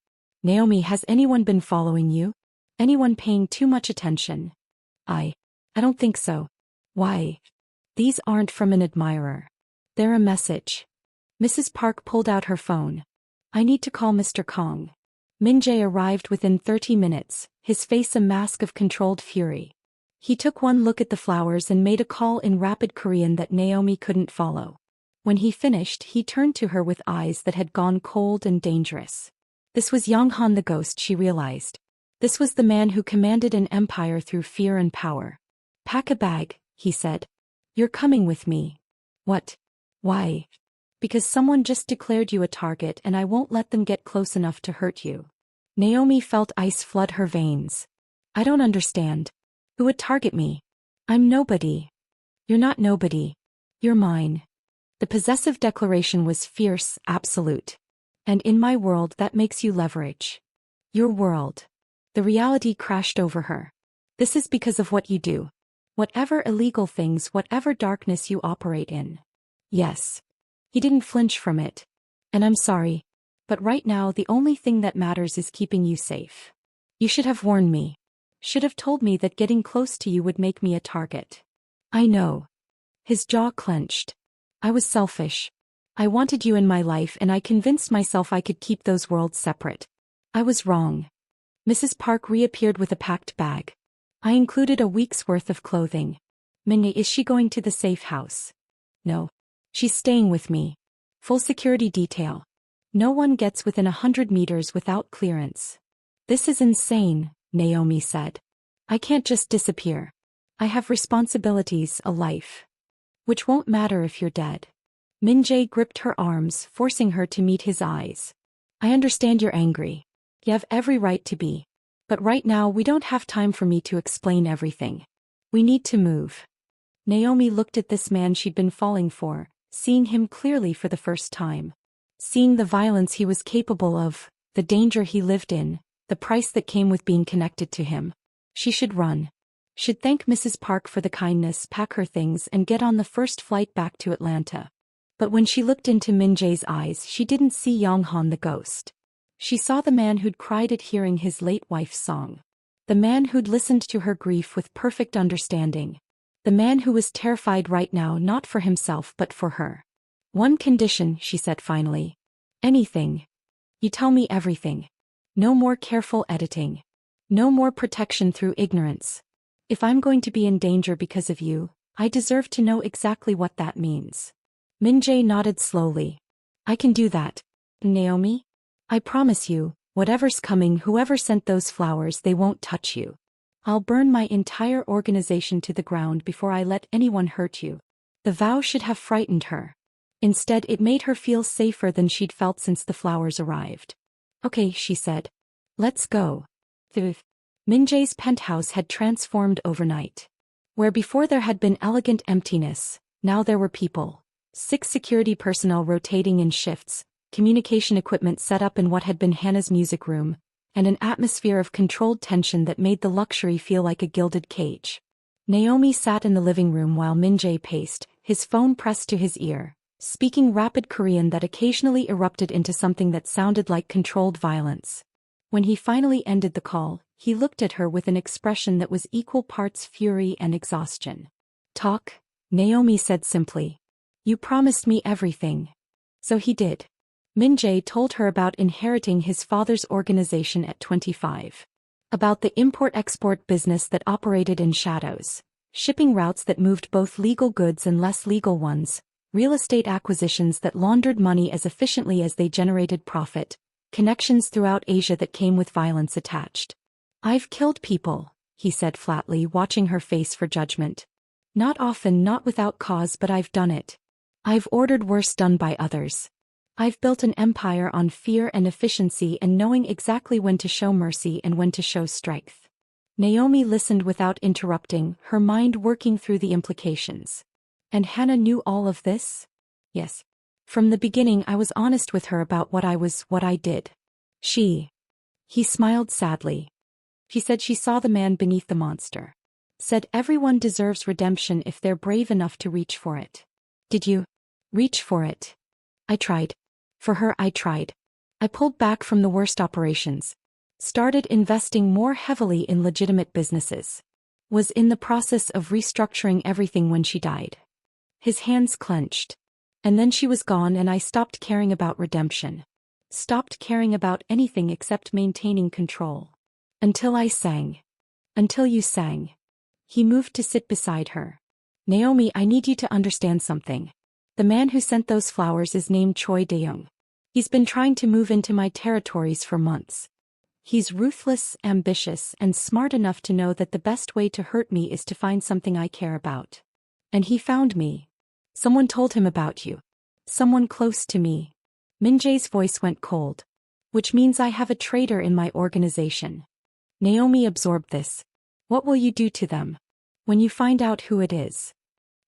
Speaker 1: Naomi, has anyone been following you? Anyone paying too much attention? I don't think so. Why? These aren't from an admirer. They're a message. Mrs. Park pulled out her phone. I need to call Mr. Kang. Min-Jae arrived within 30 minutes, his face a mask of controlled fury. He took one look at the flowers and made a call in rapid Korean that Naomi couldn't follow. When he finished, he turned to her with eyes that had gone cold and dangerous. This was Han the ghost, she realized. This was the man who commanded an empire through fear and power. Pack a bag, he said. You're coming with me. What? Why? Because someone just declared you a target and I won't let them get close enough to hurt you. Naomi felt ice flood her veins. I don't understand. Who would target me? I'm nobody. You're not nobody. You're mine. The possessive declaration was fierce, absolute. And in my world that makes you leverage. Your world. The reality crashed over her. This is because of what you do. Whatever illegal things, whatever darkness you operate in. Yes. He didn't flinch from it. And I'm sorry. But right now the only thing that matters is keeping you safe. You should have warned me. Should have told me that getting close to you would make me a target. I know. His jaw clenched. I was selfish. I wanted you in my life and I convinced myself I could keep those worlds separate. I was wrong. Mrs. Park reappeared with a packed bag. I included a week's worth of clothing. Min-Jae, is she going to the safe house? No. She's staying with me. Full security detail. No one gets within 100 meters without clearance. This is insane, Naomi said. I can't just disappear. I have responsibilities, a life. Which won't matter if you're dead. Min-Jae gripped her arms, forcing her to meet his eyes. I understand you're angry. You have every right to be. But right now we don't have time for me to explain everything. We need to move. Naomi looked at this man she'd been falling for, seeing him clearly for the first time. Seeing the violence he was capable of, the danger he lived in, the price that came with being connected to him. She should run. Should thank Mrs. Park for the kindness, pack her things and get on the first flight back to Atlanta. But when she looked into Min-Jae's eyes, she didn't see Han the ghost. She saw the man who'd cried at hearing his late wife's song. The man who'd listened to her grief with perfect understanding. The man who was terrified right now not for himself but for her. One condition, she said finally. Anything. You tell me everything. No more careful editing. No more protection through ignorance. If I'm going to be in danger because of you, I deserve to know exactly what that means. Min-Jae nodded slowly. I can do that. Naomi? I promise you, whatever's coming, whoever sent those flowers, they won't touch you. I'll burn my entire organization to the ground before I let anyone hurt you. The vow should have frightened her. Instead, it made her feel safer than she'd felt since the flowers arrived. Okay, she said. Let's go. Min-Jae's penthouse had transformed overnight. Where before there had been elegant emptiness, now there were people. 6 security personnel rotating in shifts, communication equipment set up in what had been Hana's music room, and an atmosphere of controlled tension that made the luxury feel like a gilded cage. Naomi sat in the living room while Min-Jae paced, his phone pressed to his ear, speaking rapid Korean that occasionally erupted into something that sounded like controlled violence. When he finally ended the call, he looked at her with an expression that was equal parts fury and exhaustion. Talk, Naomi said simply. You promised me everything. So he did. Min-Jae told her about inheriting his father's organization at 25. About the import-export business that operated in shadows, shipping routes that moved both legal goods and less legal ones, real estate acquisitions that laundered money as efficiently as they generated profit, connections throughout Asia that came with violence attached. "I've killed people," he said flatly, watching her face for judgment. "Not often, not without cause, but I've done it. I've ordered worse done by others. I've built an empire on fear and efficiency and knowing exactly when to show mercy and when to show strength." Naomi listened without interrupting, her mind working through the implications. "And Hana knew all of this?" "Yes. From the beginning I was honest with her about what I did. He smiled sadly. She said she saw the man beneath the monster. Said everyone deserves redemption if they're brave enough to reach for it." "Did you reach for it?" "I tried. For her I tried. I pulled back from the worst operations. Started investing more heavily in legitimate businesses. Was in the process of restructuring everything when she died." His hands clenched. "And then she was gone and I stopped caring about redemption. Stopped caring about anything except maintaining control. Until I sang. Until you sang." He moved to sit beside her. "Naomi, I need you to understand something. The man who sent those flowers is named Choi Dae-young. He's been trying to move into my territories for months. He's ruthless, ambitious, and smart enough to know that the best way to hurt me is to find something I care about. And he found me. Someone told him about you. Someone close to me." Min-Jae's voice went cold. "Which means I have a traitor in my organization." Naomi absorbed this. "What will you do to them when you find out who it is?"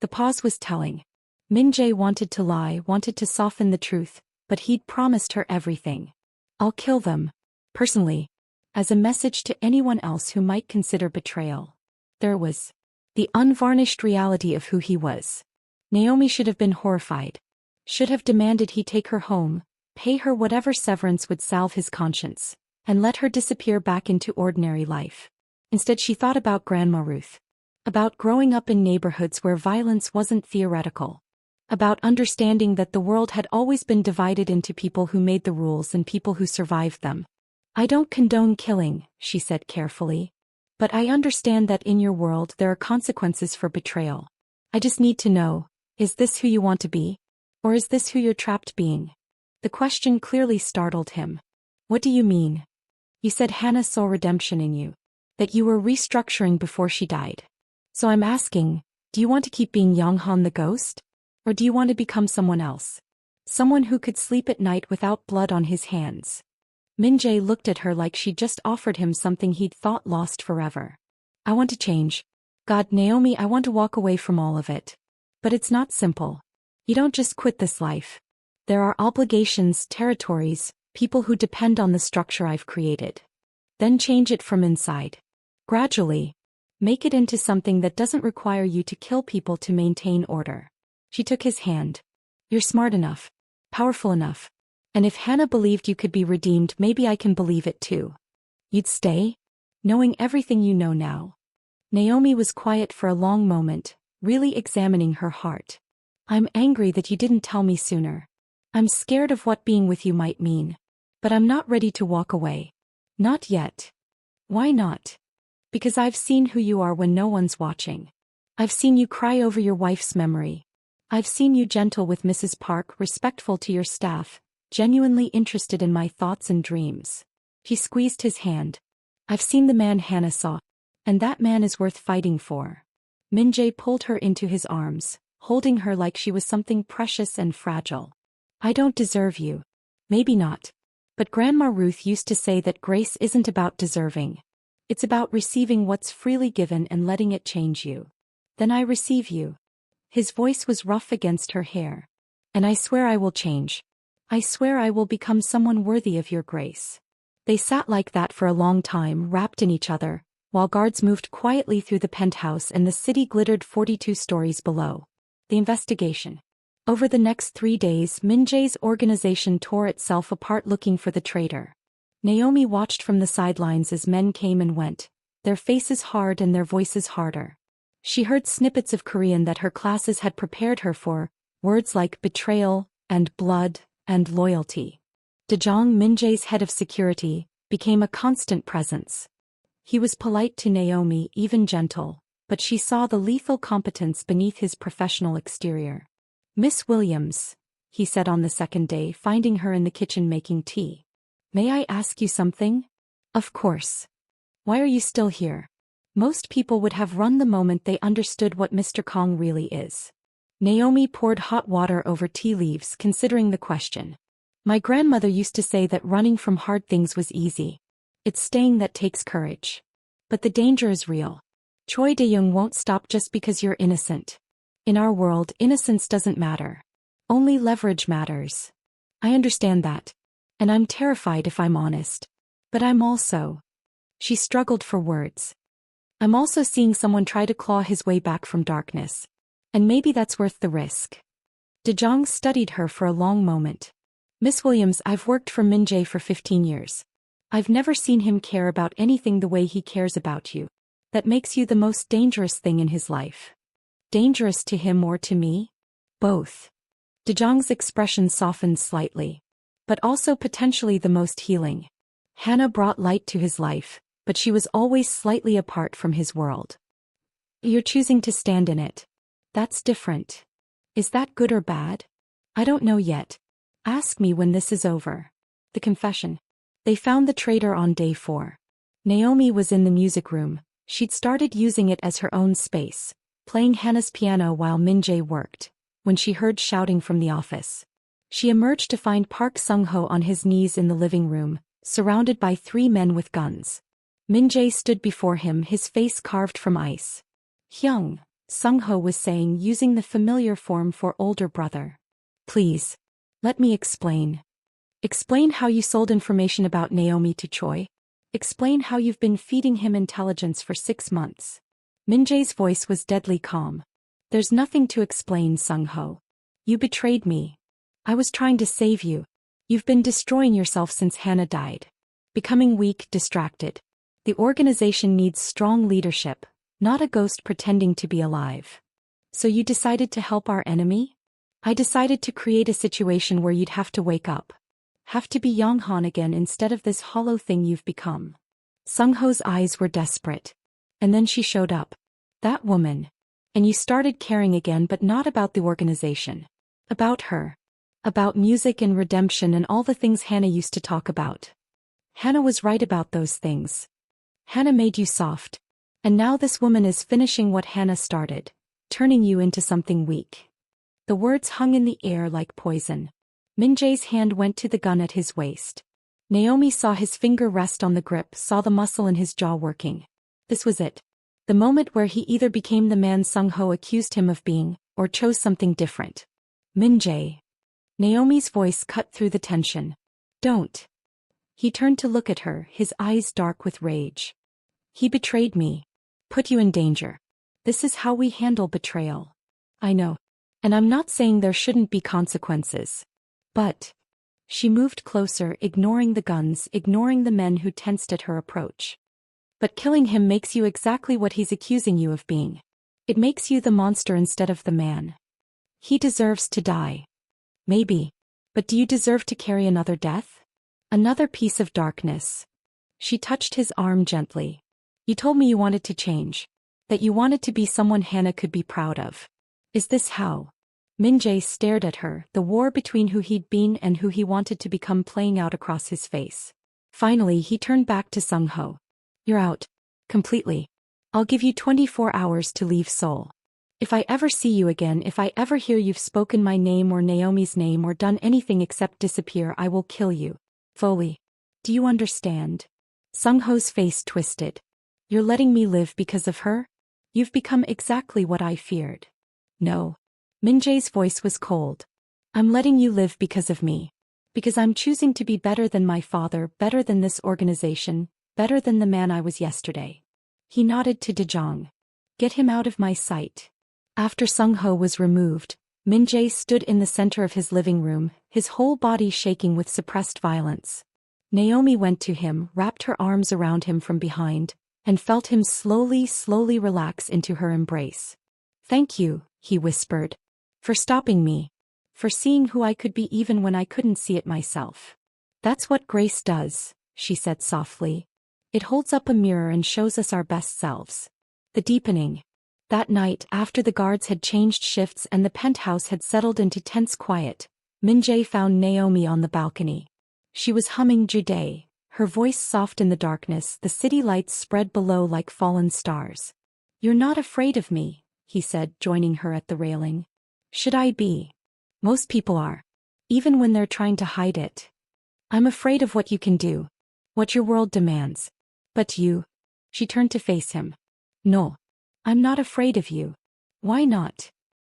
Speaker 1: The pause was telling. Min-Jae wanted to lie, wanted to soften the truth, but he'd promised her everything. "I'll kill them. Personally. As a message to anyone else who might consider betrayal." There was the unvarnished reality of who he was. Naomi should have been horrified. Should have demanded he take her home, pay her whatever severance would salve his conscience, and let her disappear back into ordinary life. Instead she thought about Grandma Ruth. About growing up in neighborhoods where violence wasn't theoretical. About understanding that the world had always been divided into people who made the rules and people who survived them. "I don't condone killing," she said carefully. "But I understand that in your world there are consequences for betrayal. I just need to know, is this who you want to be? Or is this who you're trapped being?" The question clearly startled him. "What do you mean?" "You said Hana saw redemption in you. That you were restructuring before she died. So I'm asking, do you want to keep being Yonghan the ghost? Or do you want to become someone else? Someone who could sleep at night without blood on his hands?" Min-Jae looked at her like she'd just offered him something he'd thought lost forever. "I want to change. God, Naomi, I want to walk away from all of it. But it's not simple. You don't just quit this life. There are obligations, territories, people who depend on the structure I've created. Then change it from inside. Gradually. Make it into something that doesn't require you to kill people to maintain order." She took his hand. "You're smart enough. Powerful enough. And if Hana believed you could be redeemed, maybe I can believe it too. You'd stay? Knowing everything you know now." Naomi was quiet for a long moment, really examining her heart. "I'm angry that you didn't tell me sooner. I'm scared of what being with you might mean. But I'm not ready to walk away. Not yet." "Why not?" "Because I've seen who you are when no one's watching. I've seen you cry over your wife's memory. I've seen you gentle with Mrs. Park, respectful to your staff, genuinely interested in my thoughts and dreams." He squeezed his hand. "I've seen the man Hana saw. And that man is worth fighting for." Min-Jae pulled her into his arms, holding her like she was something precious and fragile. "I don't deserve you. Maybe not. But Grandma Ruth used to say that grace isn't about deserving. It's about receiving what's freely given and letting it change you. Then I receive you." His voice was rough against her hair. "And I swear I will change. I swear I will become someone worthy of your grace." They sat like that for a long time, wrapped in each other, while guards moved quietly through the penthouse and the city glittered 42 stories below. The investigation. Over the next 3 days, Min-Jae's organization tore itself apart looking for the traitor. Naomi watched from the sidelines as men came and went, their faces hard and their voices harder. She heard snippets of Korean that her classes had prepared her for, words like betrayal and blood and loyalty. Kang Min-Jae's head of security became a constant presence. He was polite to Naomi, even gentle, but she saw the lethal competence beneath his professional exterior. "Miss Williams," he said on the second day, finding her in the kitchen making tea. "May I ask you something?" "Of course. Why are you still here?" Most people would have run the moment they understood what Mr. Kang really is. Naomi poured hot water over tea leaves, considering the question. "My grandmother used to say that running from hard things was easy. It's staying that takes courage. But the danger is real. Choi Dae-young won't stop just because you're innocent. In our world, innocence doesn't matter. Only leverage matters. I understand that. And I'm terrified if I'm honest. But I'm also..." She struggled for words. "I'm also seeing someone try to claw his way back from darkness. And maybe that's worth the risk." Kang studied her for a long moment. "Miss Williams, I've worked for Min-Jae for 15 years. I've never seen him care about anything the way he cares about you. That makes you the most dangerous thing in his life." "Dangerous to him or to me?" "Both." Kang's expression softened slightly. "But also potentially the most healing. Hana brought light to his life, but she was always slightly apart from his world. You're choosing to stand in it. That's different. Is that good or bad? I don't know yet. Ask me when this is over." The confession. They found the traitor on day 4. Naomi was in the music room. She'd started using it as her own space, playing Hana's piano while Min-Jae worked, when she heard shouting from the office. She emerged to find Park Sung-ho on his knees in the living room, surrounded by 3 men with guns. Min-Jae stood before him, his face carved from ice. "Hyung," Sung-ho was saying, using the familiar form for older brother. "Please. Let me explain. Explain how you sold information about Naomi to Choi. Explain how you've been feeding him intelligence for 6 months." Min-Jae's voice was deadly calm. "There's nothing to explain, Sung-ho. You betrayed me. I was trying to save you. You've been destroying yourself since Hana died. Becoming weak, distracted. The organization needs strong leadership, not a ghost pretending to be alive. So you decided to help our enemy? I decided to create a situation where you'd have to wake up. Have to be Yonghan again instead of this hollow thing you've become." Sung-ho's eyes were desperate. "And then she showed up. That woman. And you started caring again, but not about the organization. About her. About music and redemption and all the things Hana used to talk about. Hana was right about those things. Hana made you soft. And now this woman is finishing what Hana started, turning you into something weak." The words hung in the air like poison. Min-Jae's hand went to the gun at his waist. Naomi saw his finger rest on the grip, saw the muscle in his jaw working. This was it. The moment where he either became the man Sung-ho accused him of being, or chose something different. "Min-Jae." Naomi's voice cut through the tension. "Don't." He turned to look at her, his eyes dark with rage. "He betrayed me. Put you in danger. This is how we handle betrayal. I know. And I'm not saying there shouldn't be consequences. But..." She moved closer, ignoring the guns, ignoring the men who tensed at her approach. "But killing him makes you exactly what he's accusing you of being. It makes you the monster instead of the man. He deserves to die. Maybe. But do you deserve to carry another death? Another piece of darkness?" She touched his arm gently. "You told me you wanted to change. That you wanted to be someone Hana could be proud of. Is this how?" Min-Jae stared at her, the war between who he'd been and who he wanted to become playing out across his face. Finally he turned back to Sung-ho. "You're out. Completely. I'll give you 24 hours to leave Seoul. If I ever see you again, if I ever hear you've spoken my name or Naomi's name or done anything except disappear, I will kill you. Fully. Do you understand?" Sung-ho's face twisted. "You're letting me live because of her? You've become exactly what I feared." "No." Min-Jae's voice was cold. "I'm letting you live because of me. Because I'm choosing to be better than my father, better than this organization, better than the man I was yesterday." He nodded to Kang. "Get him out of my sight." After Sung-ho was removed, Min-Jae stood in the center of his living room, his whole body shaking with suppressed violence. Naomi went to him, wrapped her arms around him from behind, and felt him slowly relax into her embrace. "Thank you," he whispered. "For stopping me. for seeing who I could be even when I couldn't see it myself. That's what grace does, she said softly. It holds up a mirror and shows us our best selves. The deepening. That night, after the guards had changed shifts and the penthouse had settled into tense quiet, Min-Jae found Naomi on the balcony. She was humming Jude, her voice soft in the darkness, the city lights spread below like fallen stars. You're not afraid of me, he said, joining her at the railing. Should I be? Most people are. Even when they're trying to hide it. I'm afraid of what you can do. What your world demands. But you? She turned to face him. No. I'm not afraid of you. Why not?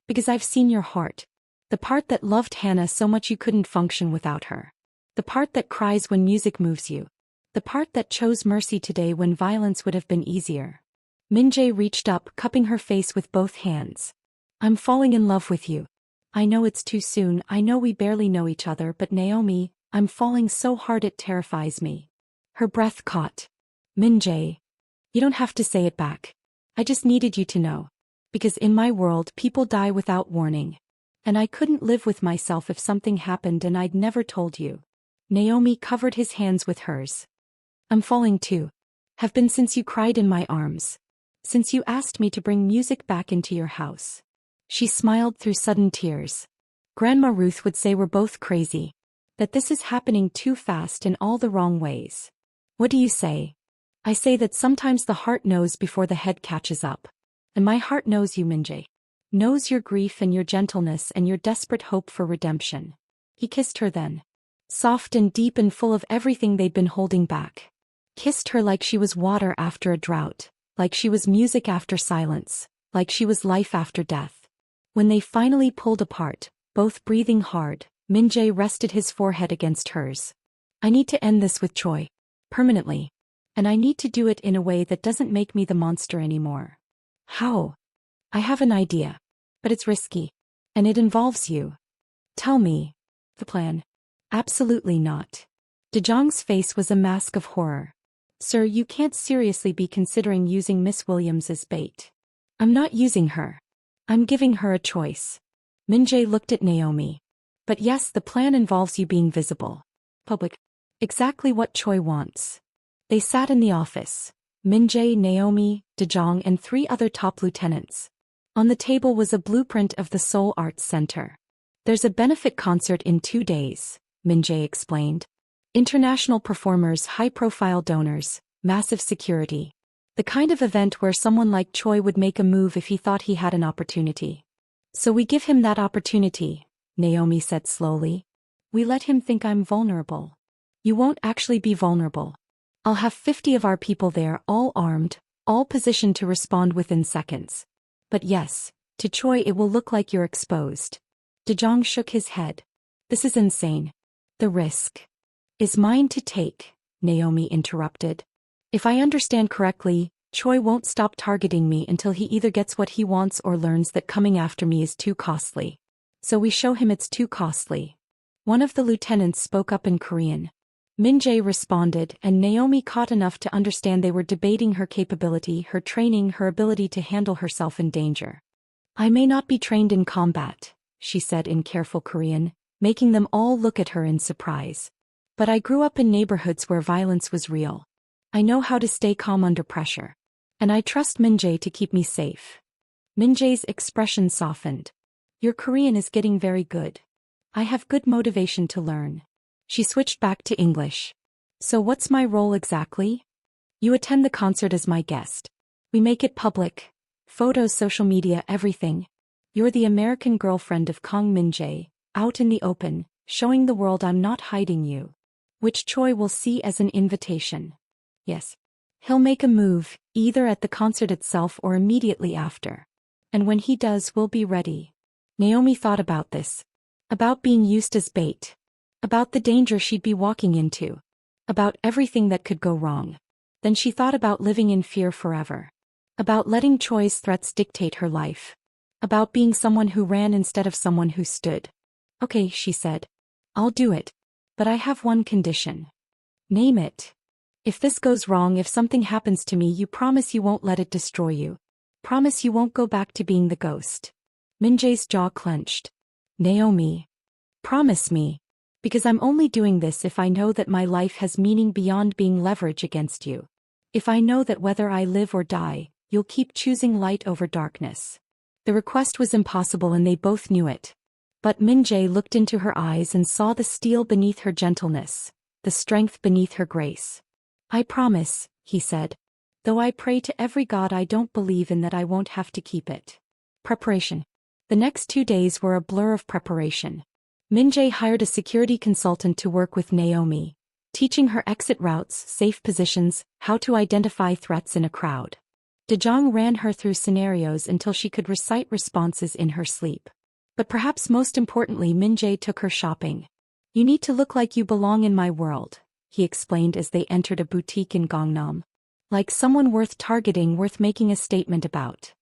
Speaker 1: Because I've seen your heart. The part that loved Hana so much you couldn't function without her. The part that cries when music moves you. The part that chose mercy today when violence would have been easier. Min-Jae reached up, cupping her face with both hands. I'm falling in love with you. I know it's too soon, I know we barely know each other, but Naomi, I'm falling so hard it terrifies me. Her breath caught. Min-Jae. You don't have to say it back. I just needed you to know. Because in my world people die without warning. And I couldn't live with myself if something happened and I'd never told you. Naomi covered his hands with hers. I'm falling too. Have been since you cried in my arms. Since you asked me to bring music back into your house. She smiled through sudden tears. Grandma Ruth would say we're both crazy. That this is happening too fast in all the wrong ways. What do you say? I say that sometimes the heart knows before the head catches up. And my heart knows you, Min-Jae. Knows your grief and your gentleness and your desperate hope for redemption. He kissed her then. Soft and deep and full of everything they'd been holding back. Kissed her like she was water after a drought, like she was music after silence, like she was life after death. When they finally pulled apart, both breathing hard, Min-Jae rested his forehead against hers. I need to end this with Choi. Permanently. And I need to do it in a way that doesn't make me the monster anymore. How? I have an idea. But it's risky. And it involves you. Tell me. The plan. Absolutely not. De Jong's face was a mask of horror. Sir, you can't seriously be considering using Miss Williams as bait. I'm not using her. I'm giving her a choice. Min-Jae looked at Naomi. But yes, the plan involves you being visible. Public. Exactly what Choi wants. They sat in the office. Min-Jae, Naomi, De Jong and 3 other top lieutenants. On the table was a blueprint of the Seoul Arts Center. There's a benefit concert in 2 days, Min-Jae explained. International performers, high-profile donors, massive security. The kind of event where someone like Choi would make a move if he thought he had an opportunity. So we give him that opportunity, Naomi said slowly. We let him think I'm vulnerable. You won't actually be vulnerable. I'll have 50 of our people there, all armed, all positioned to respond within seconds. But yes, to Choi it will look like you're exposed. De Jong shook his head. This is insane. The risk is mine to take, Naomi interrupted. If I understand correctly, Choi won't stop targeting me until he either gets what he wants or learns that coming after me is too costly. So we show him it's too costly. One of the lieutenants spoke up in Korean. Min-Jae responded, and Naomi caught enough to understand they were debating her capability, her training, her ability to handle herself in danger. I may not be trained in combat, she said in careful Korean, making them all look at her in surprise. But I grew up in neighborhoods where violence was real. I know how to stay calm under pressure. And I trust Min-Jae to keep me safe. Min-Jae's expression softened. Your Korean is getting very good. I have good motivation to learn. She switched back to English. So what's my role exactly? You attend the concert as my guest. We make it public. Photos, social media, everything. You're the American girlfriend of Kang Min-Jae, out in the open, showing the world I'm not hiding you. Which Choi will see as an invitation. Yes. He'll make a move, either at the concert itself or immediately after. And when he does, we'll be ready. Naomi thought about this. About being used as bait. About the danger she'd be walking into. About everything that could go wrong. Then she thought about living in fear forever. About letting Choi's threats dictate her life. About being someone who ran instead of someone who stood. Okay, she said. I'll do it. But I have one condition. Name it. If this goes wrong, if something happens to me, you promise you won't let it destroy you. Promise you won't go back to being the ghost. Min-Jae's jaw clenched. Naomi, Promise me. Because I'm only doing this if I know that my life has meaning beyond being leverage against you. If I know that whether I live or die, you'll keep choosing light over darkness. The request was impossible and they both knew it. But Min-Jae looked into her eyes and saw the steel beneath her gentleness, the strength beneath her grace. I promise, he said. Though I pray to every god I don't believe in that I won't have to keep it. Preparation. The next 2 days were a blur of preparation. Min-Jae hired a security consultant to work with Naomi, teaching her exit routes, safe positions, how to identify threats in a crowd. Dejong ran her through scenarios until she could recite responses in her sleep. But perhaps most importantly, Min-Jae took her shopping. You need to look like you belong in my world, he explained as they entered a boutique in Gangnam. Like someone worth targeting, worth making a statement about.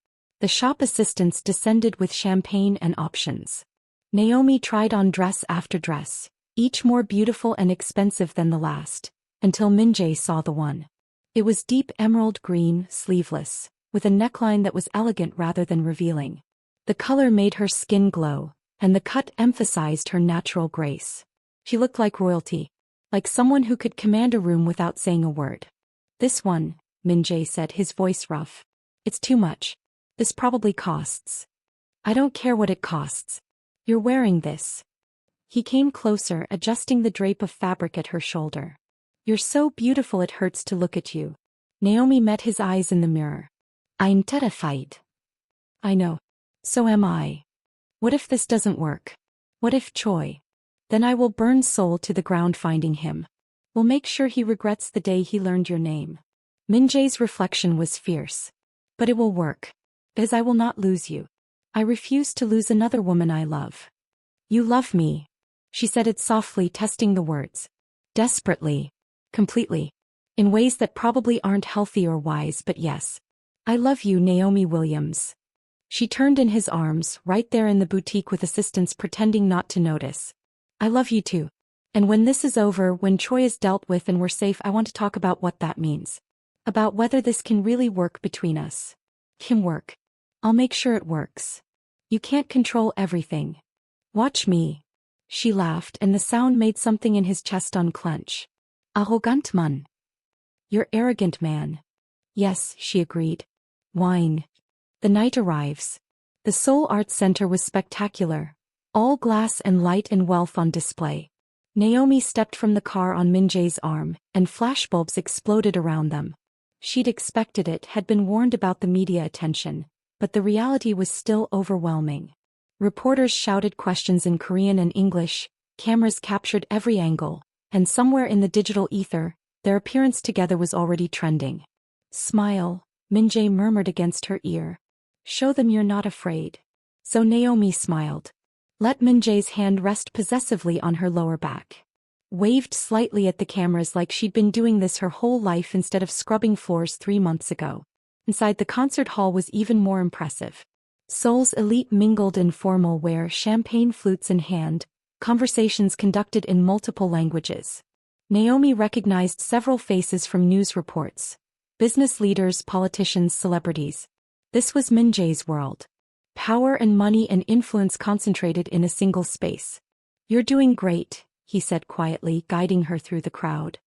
Speaker 1: The shop assistants descended with champagne and options. Naomi tried on dress after dress, each more beautiful and expensive than the last, until Min-Jae saw the one. It was deep emerald green, sleeveless, with a neckline that was elegant rather than revealing. The color made her skin glow, and the cut emphasized her natural grace. She looked like royalty, like someone who could command a room without saying a word. This one, Min-Jae said, his voice rough. It's too much. This probably costs. I don't care what it costs. You're wearing this. He came closer, adjusting the drape of fabric at her shoulder. You're so beautiful it hurts to look at you. Naomi met his eyes in the mirror. I'm terrified. I know. So am I. What if this doesn't work? What if Choi? Then I will burn Seoul to the ground finding him. We'll make sure he regrets the day he learned your name. Min-Jae's reflection was fierce. But it will work. Because I will not lose you. I refuse to lose another woman I love. You love me. She said it softly, testing the words. Desperately. Completely. In ways that probably aren't healthy or wise, but yes. I love you, Naomi Williams. She turned in his arms, right there in the boutique with assistants pretending not to notice. I love you too. And when this is over, when Choi is dealt with and we're safe, I want to talk about what that means. About whether this can really work between us. Can work. I'll make sure it works. You can't control everything. Watch me. She laughed and the sound made something in his chest unclench. Arrogant man. You're arrogant man. Yes, she agreed. Wine. The night arrives. The Seoul Arts Center was spectacular. All glass and light and wealth on display. Naomi stepped from the car on Min-Jae's arm, and flashbulbs exploded around them. She'd expected it, had been warned about the media attention, but the reality was still overwhelming. Reporters shouted questions in Korean and English, cameras captured every angle, and somewhere in the digital ether, their appearance together was already trending. Smile, Min-Jae murmured against her ear. Show them you're not afraid. So Naomi smiled. Let Min-Jae's hand rest possessively on her lower back. Waved slightly at the cameras like she'd been doing this her whole life instead of scrubbing floors 3 months ago. Inside the concert hall was even more impressive. Seoul's elite mingled in formal wear, champagne flutes in hand, conversations conducted in multiple languages. Naomi recognized several faces from news reports. Business leaders, politicians, celebrities. This was Min-Jae's world. Power and money and influence concentrated in a single space. You're doing great, he said quietly, guiding her through the crowd.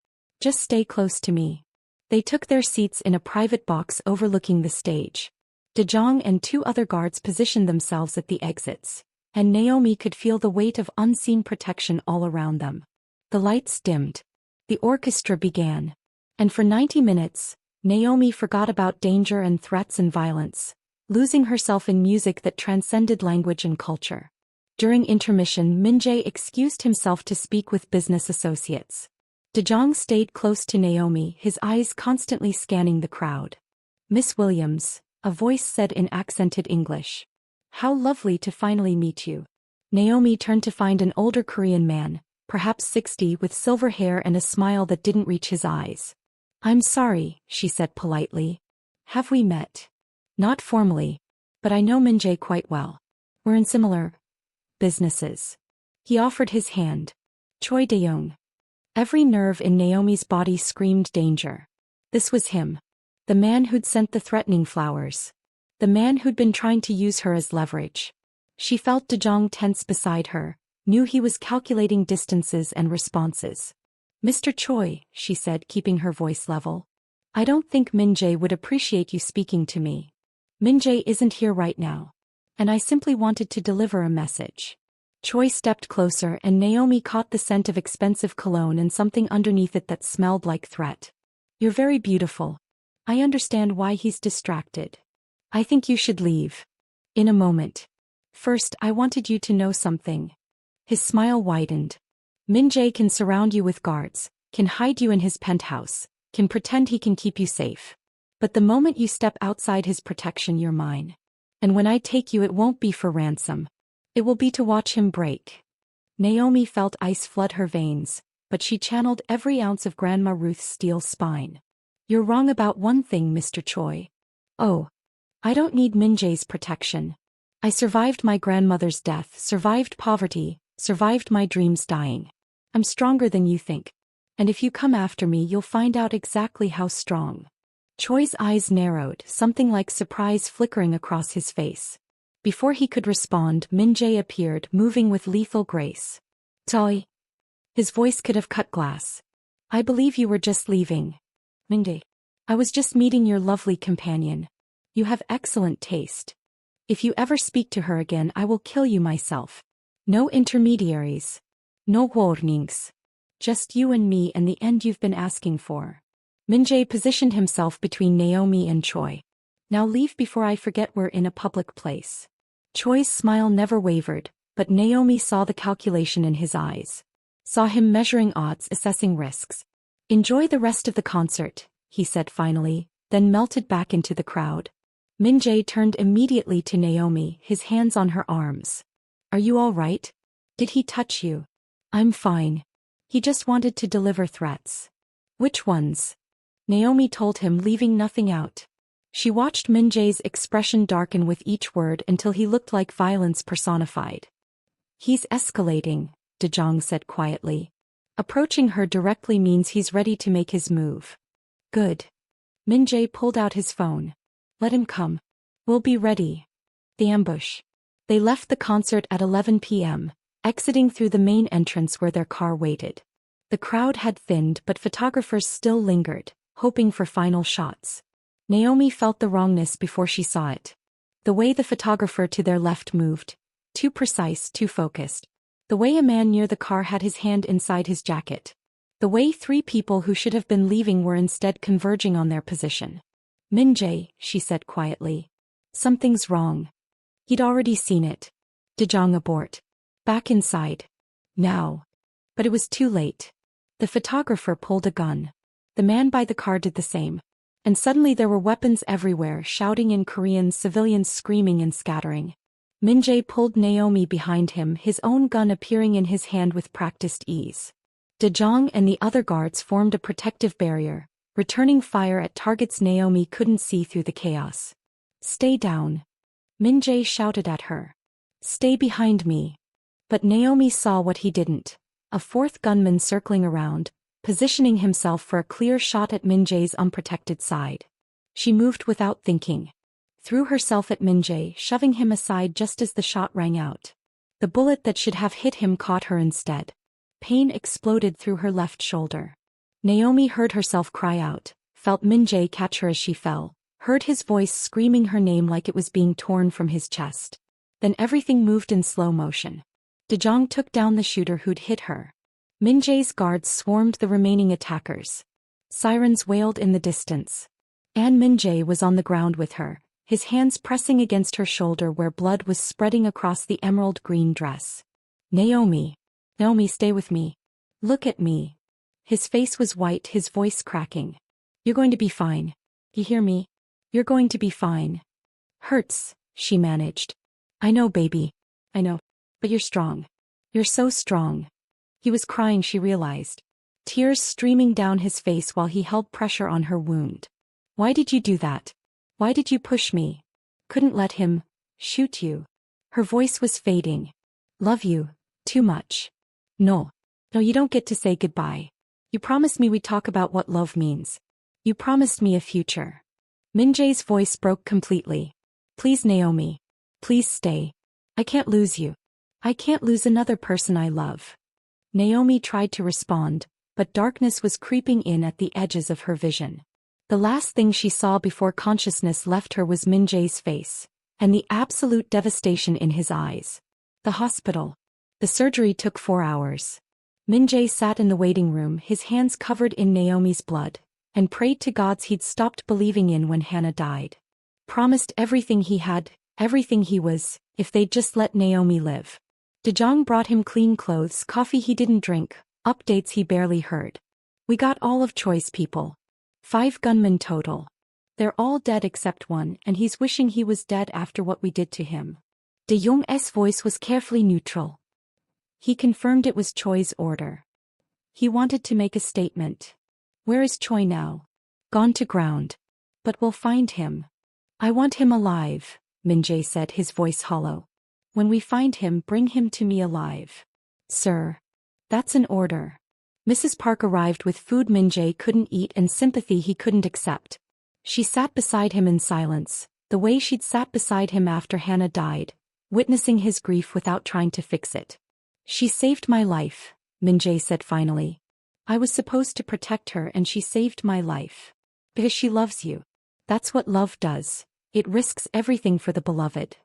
Speaker 1: Just stay close to me. They took their seats in a private box overlooking the stage. Dejong and 2 other guards positioned themselves at the exits, and Naomi could feel the weight of unseen protection all around them. The lights dimmed. The orchestra began. And for 90 minutes, Naomi forgot about danger and threats and violence, losing herself in music that transcended language and culture. During intermission, Min-Jae excused himself to speak with business associates. Dejong stayed close to Naomi, his eyes constantly scanning the crowd. Miss Williams, a voice said in accented English. How lovely to finally meet you. Naomi turned to find an older Korean man, perhaps 60, with silver hair and a smile that didn't reach his eyes. I'm sorry, she said politely. Have we met? Not formally. But I know Min-Jae quite well. We're in similar businesses. He offered his hand. Choi Dae-young. Every nerve in Naomi's body screamed danger. This was him. The man who'd sent the threatening flowers. The man who'd been trying to use her as leverage. She felt Dejong tense beside her, knew he was calculating distances and responses. Mr. Choi, she said, keeping her voice level. I don't think Min-Jae would appreciate you speaking to me. Min-Jae isn't here right now. And I simply wanted to deliver a message. Choi stepped closer and Naomi caught the scent of expensive cologne and something underneath it that smelled like threat. You're very beautiful. I understand why he's distracted. I think you should leave. In a moment. First, I wanted you to know something. His smile widened. Min-Jae can surround you with guards, can hide you in his penthouse, can pretend he can keep you safe. But the moment you step outside his protection, you're mine. And when I take you, it won't be for ransom. It will be to watch him break. Naomi felt ice flood her veins, but she channeled every ounce of Grandma Ruth's steel spine. You're wrong about one thing, Mr. Choi. Oh. I don't need Min-Jae's protection. I survived my grandmother's death, survived poverty, survived my dreams dying. I'm stronger than you think. And if you come after me, you'll find out exactly how strong. Choi's eyes narrowed, something like surprise flickering across his face. Before he could respond, Min-Jae appeared, moving with lethal grace. Choi. His voice could have cut glass. I believe you were just leaving. Min-Jae. I was just meeting your lovely companion. You have excellent taste. If you ever speak to her again, I will kill you myself. No intermediaries. No warnings. Just you and me and the end you've been asking for. Min-Jae positioned himself between Naomi and Choi. Now leave before I forget we're in a public place. Choi's smile never wavered, but Naomi saw the calculation in his eyes. Saw him measuring odds, assessing risks. Enjoy the rest of the concert, he said finally, then melted back into the crowd. Min-Jae turned immediately to Naomi, his hands on her arms. Are you all right? Did he touch you? I'm fine. He just wanted to deliver threats. Which ones? Naomi told him, leaving nothing out. She watched Min-Jae's expression darken with each word until he looked like violence personified. He's escalating, Dejong said quietly. Approaching her directly means he's ready to make his move. Good. Min-Jae pulled out his phone. Let him come. We'll be ready. The ambush. They left the concert at 11 p.m., exiting through the main entrance where their car waited. The crowd had thinned, but photographers still lingered, hoping for final shots. Naomi felt the wrongness before she saw it. The way the photographer to their left moved. Too precise, too focused. The way a man near the car had his hand inside his jacket. The way three people who should have been leaving were instead converging on their position. Min-Jae, she said quietly. Something's wrong. He'd already seen it. Dejong abort. Back inside. Now. But it was too late. The photographer pulled a gun. The man by the car did the same. And suddenly there were weapons everywhere, shouting in Korean, civilians screaming and scattering. Min-Jae pulled Naomi behind him, his own gun appearing in his hand with practiced ease. Dejong and the other guards formed a protective barrier, returning fire at targets Naomi couldn't see through the chaos. Stay down. Min-Jae shouted at her. Stay behind me. But Naomi saw what he didn't. A fourth gunman circling around, positioning himself for a clear shot at Min-Jae's unprotected side. She moved without thinking. Threw herself at Min-Jae, shoving him aside just as the shot rang out. The bullet that should have hit him caught her instead. Pain exploded through her left shoulder. Naomi heard herself cry out, felt Min-Jae catch her as she fell, heard his voice screaming her name like it was being torn from his chest. Then everything moved in slow motion. Dejong took down the shooter who'd hit her. Min-Jae's guards swarmed the remaining attackers. Sirens wailed in the distance. And Min-Jae was on the ground with her, his hands pressing against her shoulder where blood was spreading across the emerald green dress. Naomi. Naomi, stay with me. Look at me. His face was white, his voice cracking. You're going to be fine. You hear me? You're going to be fine. Hurts, she managed. I know, baby. I know. But you're strong. You're so strong. He was crying, she realized. Tears streaming down his face while he held pressure on her wound. Why did you do that? Why did you push me? Couldn't let him shoot you. Her voice was fading. Love you. Too much. No. No, you don't get to say goodbye. You promised me we'd talk about what love means. You promised me a future. Min-Jae's voice broke completely. Please, Naomi. Please stay. I can't lose you. I can't lose another person I love. Naomi tried to respond, but darkness was creeping in at the edges of her vision. The last thing she saw before consciousness left her was Min-Jae's face, and the absolute devastation in his eyes. The hospital. The surgery took 4 hours. Min-Jae sat in the waiting room, his hands covered in Naomi's blood, and prayed to gods he'd stopped believing in when Hana died. Promised everything he had, everything he was, if they'd just let Naomi live. Dejong brought him clean clothes, coffee he didn't drink, updates he barely heard. We got all of Choi's people. 5 gunmen total. They're all dead except one, and he's wishing he was dead after what we did to him. De Jong's voice was carefully neutral. He confirmed it was Choi's order. He wanted to make a statement. Where is Choi now? Gone to ground. But we'll find him. I want him alive, Min-Jae said, his voice hollow. When we find him, bring him to me alive. Sir. That's an order. Mrs. Park arrived with food Min-Jae couldn't eat and sympathy he couldn't accept. She sat beside him in silence, the way she'd sat beside him after Hana died, witnessing his grief without trying to fix it. She saved my life, Min-Jae said finally. I was supposed to protect her and she saved my life. Because she loves you. That's what love does. It risks everything for the beloved.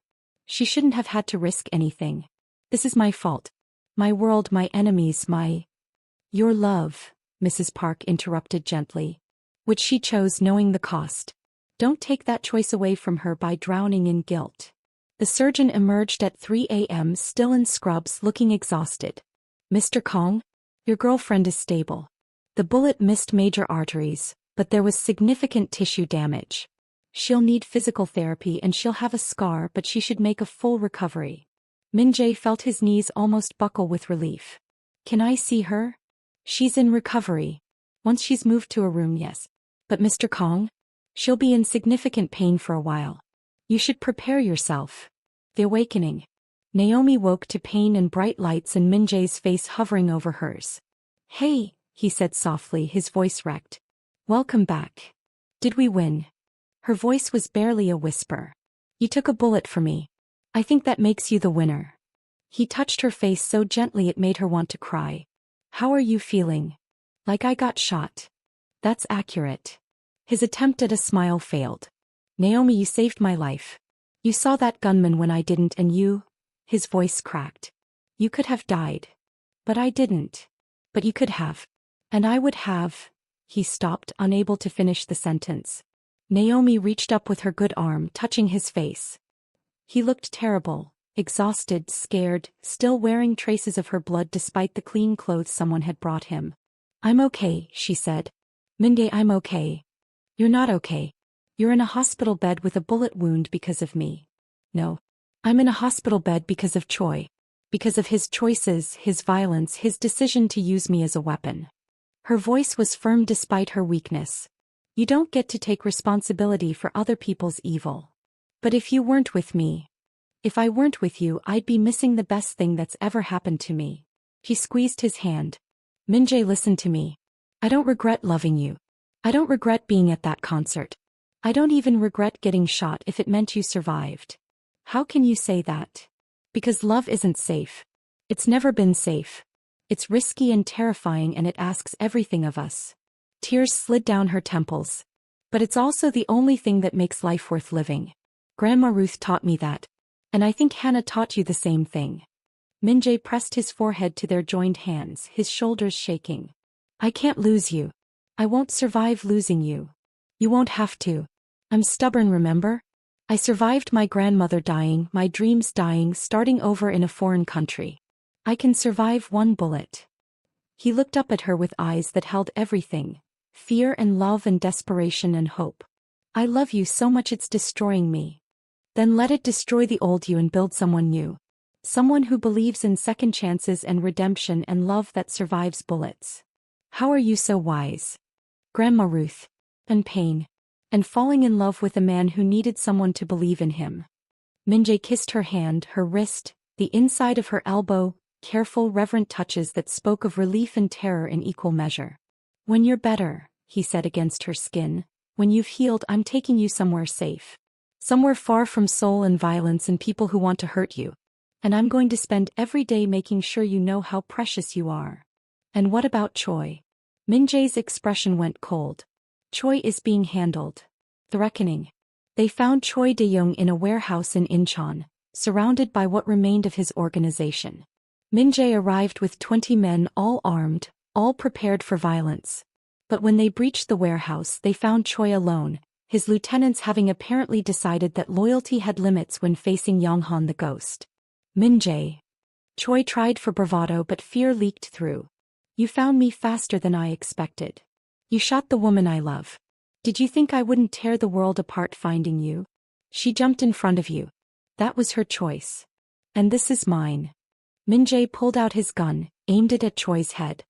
Speaker 1: She shouldn't have had to risk anything. This is my fault. My world, my enemies, Your love, Mrs. Park interrupted gently. Which she chose knowing the cost. Don't take that choice away from her by drowning in guilt. The surgeon emerged at 3 a.m. still in scrubs, looking exhausted. Mr. Kang? Your girlfriend is stable. The bullet missed major arteries, but there was significant tissue damage. She'll need physical therapy and she'll have a scar, but she should make a full recovery. Min-Jae felt his knees almost buckle with relief. Can I see her? She's in recovery. Once she's moved to a room, yes. But Mr. Kang? She'll be in significant pain for a while. You should prepare yourself. The awakening. Naomi woke to pain and bright lights and Min-Jae's face hovering over hers. Hey, he said softly, his voice wrecked. Welcome back. Did we win? Her voice was barely a whisper. You took a bullet for me. I think that makes you the winner. He touched her face so gently it made her want to cry. How are you feeling? Like I got shot. That's accurate. His attempt at a smile failed. Naomi, you saved my life. You saw that gunman when I didn't, and you... His voice cracked. You could have died. But I didn't. But you could have. And I would have... He stopped, unable to finish the sentence. Naomi reached up with her good arm, touching his face. He looked terrible, exhausted, scared, still wearing traces of her blood despite the clean clothes someone had brought him. I'm okay, she said. Min-Jae, I'm okay. You're not okay. You're in a hospital bed with a bullet wound because of me. No. I'm in a hospital bed because of Choi. Because of his choices, his violence, his decision to use me as a weapon. Her voice was firm despite her weakness. You don't get to take responsibility for other people's evil. But if you weren't with me, if I weren't with you, I'd be missing the best thing that's ever happened to me. He squeezed his hand. Min-Jae, listen to me. I don't regret loving you. I don't regret being at that concert. I don't even regret getting shot if it meant you survived. How can you say that? Because love isn't safe. It's never been safe. It's risky and terrifying, and it asks everything of us. Tears slid down her temples. But it's also the only thing that makes life worth living. Grandma Ruth taught me that. And I think Hana taught you the same thing. Min-Jae pressed his forehead to their joined hands, his shoulders shaking. I can't lose you. I won't survive losing you. You won't have to. I'm stubborn, remember? I survived my grandmother dying, my dreams dying, starting over in a foreign country. I can survive one bullet. He looked up at her with eyes that held everything. Fear and love and desperation and hope. I love you so much it's destroying me. Then let it destroy the old you and build someone new. Someone who believes in second chances and redemption and love that survives bullets. How are you so wise? Grandma Ruth. And pain. And falling in love with a man who needed someone to believe in him. Min-Jae kissed her hand, her wrist, the inside of her elbow, careful, reverent touches that spoke of relief and terror in equal measure. When you're better, he said against her skin, when you've healed, I'm taking you somewhere safe. Somewhere far from Seoul and violence and people who want to hurt you. And I'm going to spend every day making sure you know how precious you are. And what about Choi? Min-jae's expression went cold. Choi is being handled. The reckoning. They found Choi De-young in a warehouse in Incheon, surrounded by what remained of his organization. Min-jae arrived with 20 men all armed, all prepared for violence. But when they breached the warehouse they found Choi alone, his lieutenants having apparently decided that loyalty had limits when facing Yonghan the ghost. Min-jae. Choi tried for bravado but fear leaked through. You found me faster than I expected. You shot the woman I love. Did you think I wouldn't tear the world apart finding you? She jumped in front of you. That was her choice. And this is mine. Min-jae pulled out his gun, aimed it at Choi's head.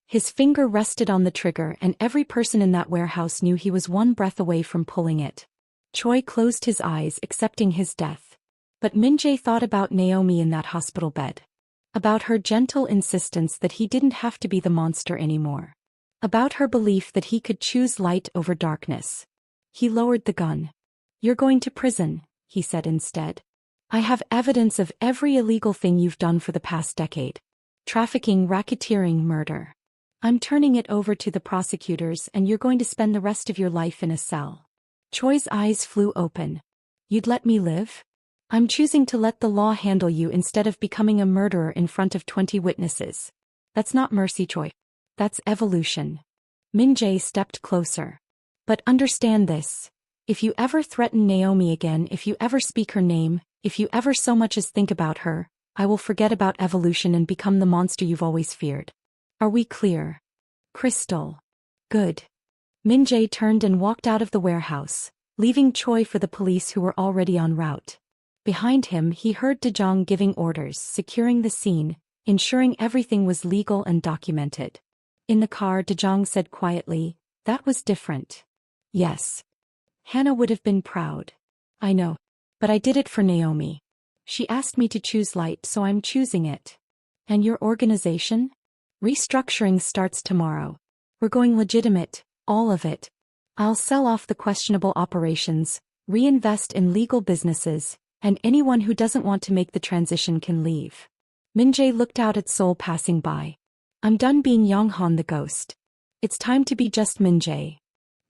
Speaker 1: His finger rested on the trigger and every person in that warehouse knew he was one breath away from pulling it. Choi closed his eyes accepting his death. But Min-jae thought about Naomi in that hospital bed. About her gentle insistence that he didn't have to be the monster anymore. About her belief that he could choose light over darkness. He lowered the gun. You're going to prison, he said instead. I have evidence of every illegal thing you've done for the past decade. Trafficking, racketeering, murder. I'm turning it over to the prosecutors and you're going to spend the rest of your life in a cell. Choi's eyes flew open. You'd let me live? I'm choosing to let the law handle you instead of becoming a murderer in front of 20 witnesses. That's not mercy, Choi. That's evolution. Min-jae stepped closer. But understand this. If you ever threaten Naomi again, if you ever speak her name, if you ever so much as think about her, I will forget about evolution and become the monster you've always feared. Are we clear? Crystal. Good. Min-jae turned and walked out of the warehouse, leaving Choi for the police who were already en route. Behind him he heard De-jong giving orders, securing the scene, ensuring everything was legal and documented. In the car De-jong said quietly, that was different. Yes. Hana would have been proud. I know. But I did it for Naomi. She asked me to choose light so I'm choosing it. And your organization? Restructuring starts tomorrow. We're going legitimate, all of it. I'll sell off the questionable operations, reinvest in legal businesses, and anyone who doesn't want to make the transition can leave. Min-jae looked out at Seoul passing by. I'm done being Yonghan the ghost. It's time to be just Min-jae.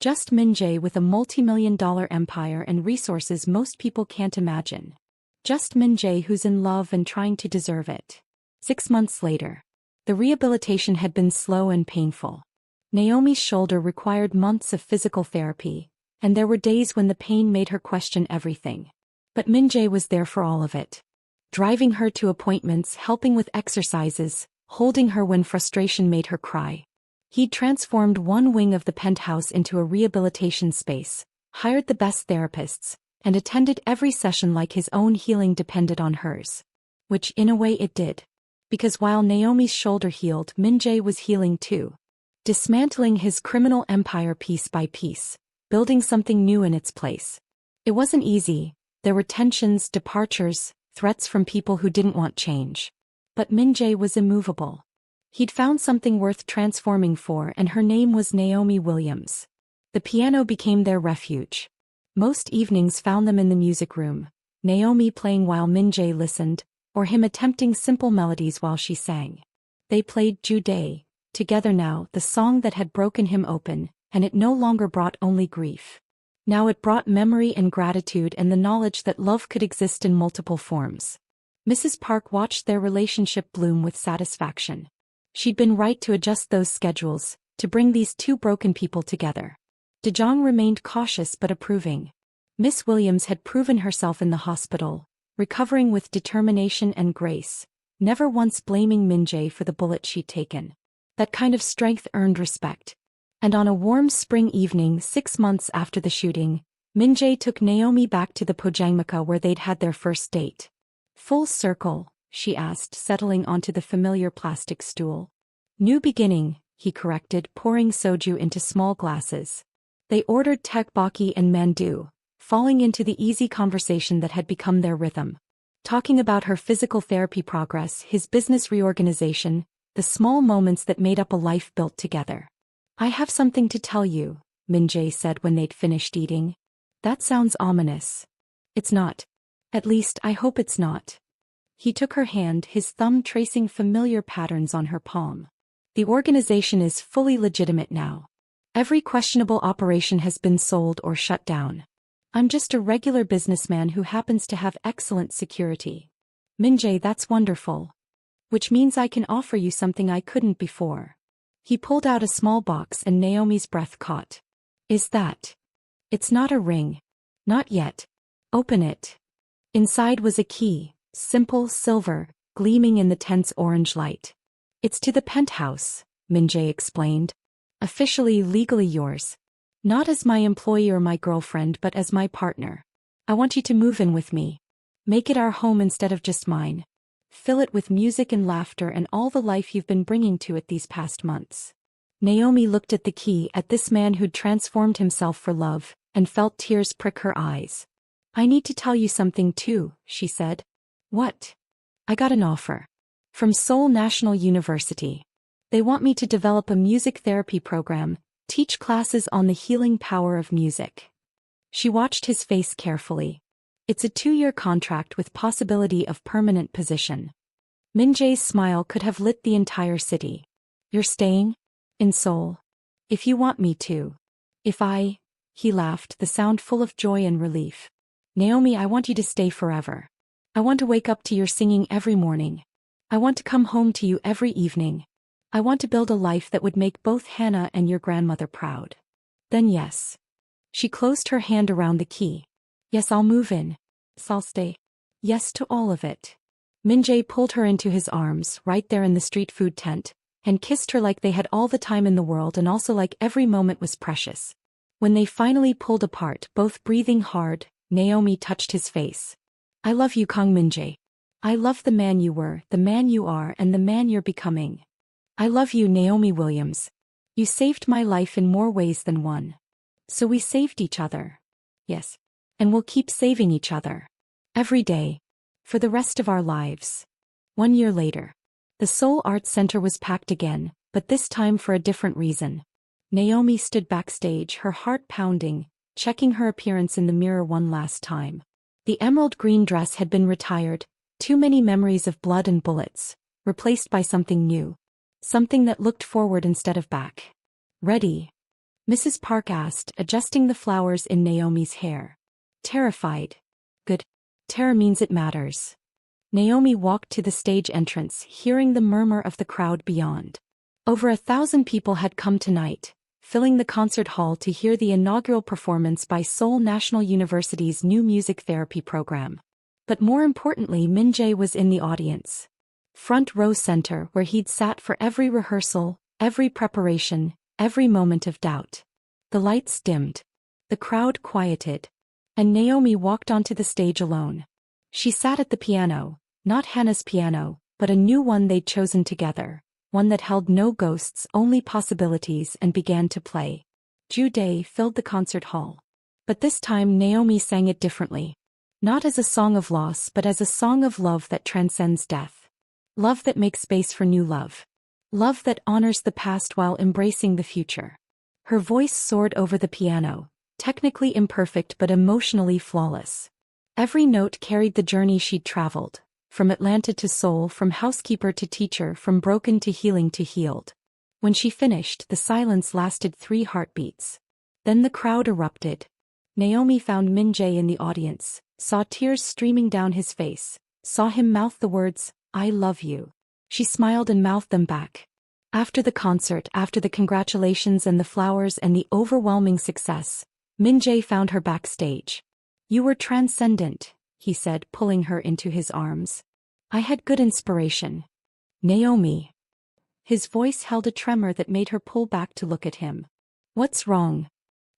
Speaker 1: Just Min-jae with a multi-million-dollar empire and resources most people can't imagine. Just Min-jae who's in love and trying to deserve it. 6 months later. The rehabilitation had been slow and painful. Naomi's shoulder required months of physical therapy, and there were days when the pain made her question everything. But Min-jae was there for all of it. Driving her to appointments, helping with exercises, holding her when frustration made her cry. He'd transformed one wing of the penthouse into a rehabilitation space, hired the best therapists, and attended every session like his own healing depended on hers. Which in a way it did. Because while Naomi's shoulder healed, Min-jae was healing too. Dismantling his criminal empire piece by piece, building something new in its place. It wasn't easy. There were tensions, departures, threats from people who didn't want change. But Min-jae was immovable. He'd found something worth transforming for, and her name was Naomi Williams. The piano became their refuge. Most evenings found them in the music room, Naomi playing while Min-jae listened, or him attempting simple melodies while she sang. They played Jude, together now, the song that had broken him open, and it no longer brought only grief. Now it brought memory and gratitude and the knowledge that love could exist in multiple forms. Mrs. Park watched their relationship bloom with satisfaction. She'd been right to adjust those schedules, to bring these two broken people together. De-jong remained cautious but approving. Miss Williams had proven herself in the hospital, recovering with determination and grace, never once blaming Min-jae for the bullet she'd taken. That kind of strength earned respect. And on a warm spring evening 6 months after the shooting, Min-jae took Naomi back to the Pojangmaka where they'd had their first date. Full circle, she asked, settling onto the familiar plastic stool. New beginning, he corrected, pouring soju into small glasses. They ordered tteokbokki and mandu, falling into the easy conversation that had become their rhythm. Talking about her physical therapy progress, his business reorganization, the small moments that made up a life built together. I have something to tell you, Min-jae said when they'd finished eating. That sounds ominous. It's not. At least I hope it's not. He took her hand, his thumb tracing familiar patterns on her palm. The organization is fully legitimate now. Every questionable operation has been sold or shut down. I'm just a regular businessman who happens to have excellent security. Min-Jae, that's wonderful. Which means I can offer you something I couldn't before. He pulled out a small box and Naomi's breath caught. Is that? It's not a ring. Not yet. Open it. Inside was a key, simple, silver, gleaming in the tense orange light. It's to the penthouse, Min-Jae explained. Officially, legally yours. Not as my employee or my girlfriend but as my partner. I want you to move in with me. Make it our home instead of just mine. Fill it with music and laughter and all the life you've been bringing to it these past months. Naomi looked at the key, at this man who'd transformed himself for love, and felt tears prick her eyes. I need to tell you something too, she said. What? I got an offer. From Seoul National University. They want me to develop a music therapy program, teach classes on the healing power of music. She watched his face carefully. It's a 2-year contract with possibility of permanent position. Min-Jae's smile could have lit the entire city. You're staying? In Seoul? If you want me to. He laughed, the sound full of joy and relief. Naomi, I want you to stay forever. I want to wake up to your singing every morning. I want to come home to you every evening. I want to build a life that would make both Hana and your grandmother proud. Then yes. She closed her hand around the key. Yes, I'll move in. I'll stay. Yes to all of it. Min-Jae pulled her into his arms, right there in the street food tent, and kissed her like they had all the time in the world and also like every moment was precious. When they finally pulled apart, both breathing hard, Naomi touched his face. I love you, Kang Min-Jae. I love the man you were, the man you are, and the man you're becoming. I love you, Naomi Williams. You saved my life in more ways than one. So we saved each other. Yes. And we'll keep saving each other. Every day. For the rest of our lives. 1 year later. The Seoul Arts Center was packed again, but this time for a different reason. Naomi stood backstage, her heart pounding, checking her appearance in the mirror one last time. The emerald green dress had been retired, too many memories of blood and bullets, replaced by something new. Something that looked forward instead of back. Ready? Mrs. Park asked, adjusting the flowers in Naomi's hair. Terrified. Good. Terror means it matters. Naomi walked to the stage entrance, hearing the murmur of the crowd beyond. Over 1,000 people had come tonight, filling the concert hall to hear the inaugural performance by Seoul National University's new music therapy program. But more importantly, Min-Jae was in the audience. Front row center, where he'd sat for every rehearsal, every preparation, every moment of doubt. The lights dimmed. The crowd quieted. And Naomi walked onto the stage alone. She sat at the piano, not Hana's piano, but a new one they'd chosen together, one that held no ghosts, only possibilities, and began to play. Ju-Dae filled the concert hall. But this time Naomi sang it differently. Not as a song of loss but as a song of love that transcends death. Love that makes space for new love. Love that honors the past while embracing the future. Her voice soared over the piano. Technically imperfect but emotionally flawless. Every note carried the journey she'd traveled, from Atlanta to Seoul, from housekeeper to teacher, from broken to healing to healed. When she finished, the silence lasted 3 heartbeats. Then the crowd erupted. Naomi found Min-Jae in the audience, saw tears streaming down his face, saw him mouth the words, I love you. She smiled and mouthed them back. After the concert, after the congratulations and the flowers and the overwhelming success, Min-Jae found her backstage. You were transcendent, he said, pulling her into his arms. I had good inspiration. Naomi. His voice held a tremor that made her pull back to look at him. What's wrong?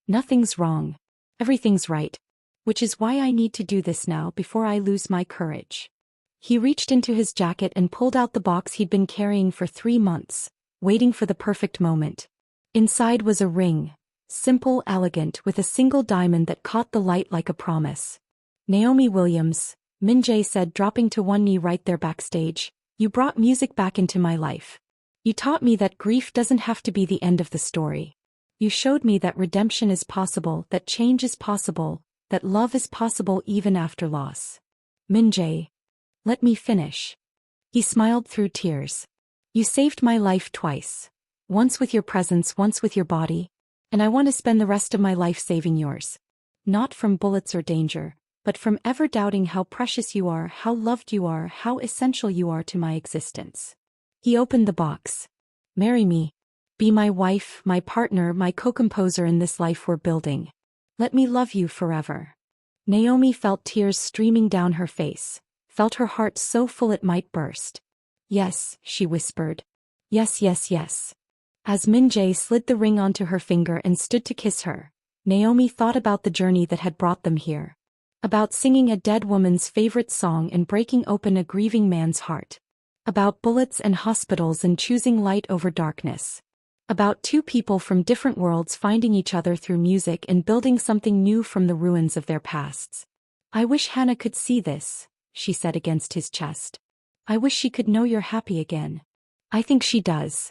Speaker 1: Nothing's wrong. Everything's right. Which is why I need to do this now before I lose my courage. He reached into his jacket and pulled out the box he'd been carrying for 3 months, waiting for the perfect moment. Inside was a ring. Simple, elegant, with a single diamond that caught the light like a promise. Naomi Williams, Min-Jae said, dropping to one knee right there backstage, you brought music back into my life. You taught me that grief doesn't have to be the end of the story. You showed me that redemption is possible, that change is possible, that love is possible even after loss. Min-Jae. Let me finish. He smiled through tears. You saved my life twice. Once with your presence, once with your body. And I want to spend the rest of my life saving yours. Not from bullets or danger, but from ever doubting how precious you are, how loved you are, how essential you are to my existence. He opened the box. Marry me. Be my wife, my partner, my co-composer in this life we're building. Let me love you forever. Naomi felt tears streaming down her face, felt her heart so full it might burst. Yes, she whispered. Yes, yes, yes. As Min-Jae slid the ring onto her finger and stood to kiss her, Naomi thought about the journey that had brought them here. About singing a dead woman's favorite song and breaking open a grieving man's heart. About bullets and hospitals and choosing light over darkness. About two people from different worlds finding each other through music and building something new from the ruins of their pasts. I wish Hana could see this, she said against his chest. I wish she could know you're happy again. I think she does.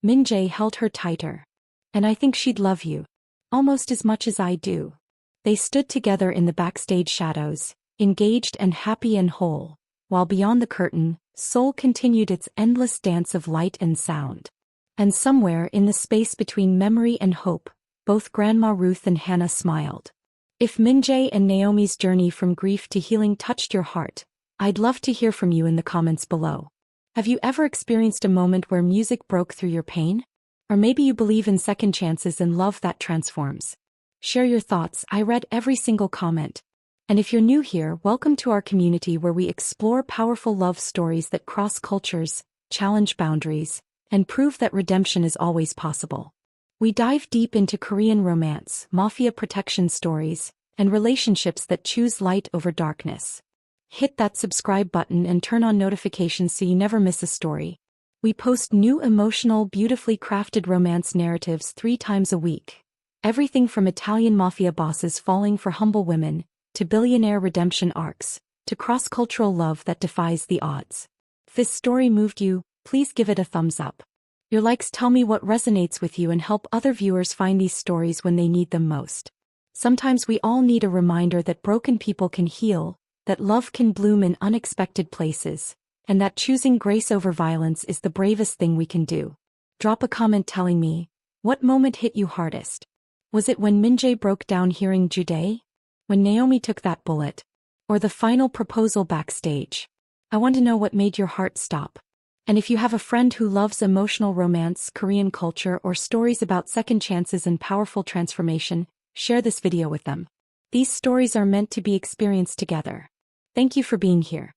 Speaker 1: Min-Jae held her tighter. And I think she'd love you. Almost as much as I do. They stood together in the backstage shadows, engaged and happy and whole, while beyond the curtain, Seoul continued its endless dance of light and sound. And somewhere in the space between memory and hope, both Grandma Ruth and Hana smiled. If Min-Jae and Naomi's journey from grief to healing touched your heart, I'd love to hear from you in the comments below. Have you ever experienced a moment where music broke through your pain? Or maybe you believe in second chances and love that transforms. Share your thoughts, I read every single comment. And if you're new here, welcome to our community where we explore powerful love stories that cross cultures, challenge boundaries, and prove that redemption is always possible. We dive deep into Korean romance, mafia protection stories, and relationships that choose light over darkness. Hit that subscribe button and turn on notifications so you never miss a story. We post new emotional, beautifully crafted romance narratives 3 times a week. Everything from Italian mafia bosses falling for humble women, to billionaire redemption arcs, to cross-cultural love that defies the odds. If this story moved you, please give it a thumbs up. Your likes tell me what resonates with you and help other viewers find these stories when they need them most. Sometimes we all need a reminder that broken people can heal, that love can bloom in unexpected places, and that choosing grace over violence is the bravest thing we can do. Drop a comment telling me, what moment hit you hardest? Was it when Min-Jae broke down hearing Jude? When Naomi took that bullet? Or the final proposal backstage? I want to know what made your heart stop. And if you have a friend who loves emotional romance, Korean culture, or stories about second chances and powerful transformation, share this video with them. These stories are meant to be experienced together. Thank you for being here.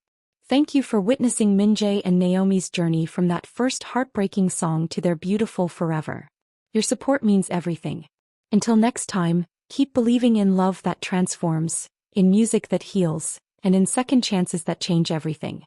Speaker 1: Thank you for witnessing Min-Jae and Naomi's journey from that first heartbreaking song to their beautiful forever. Your support means everything. Until next time, keep believing in love that transforms, in music that heals, and in second chances that change everything.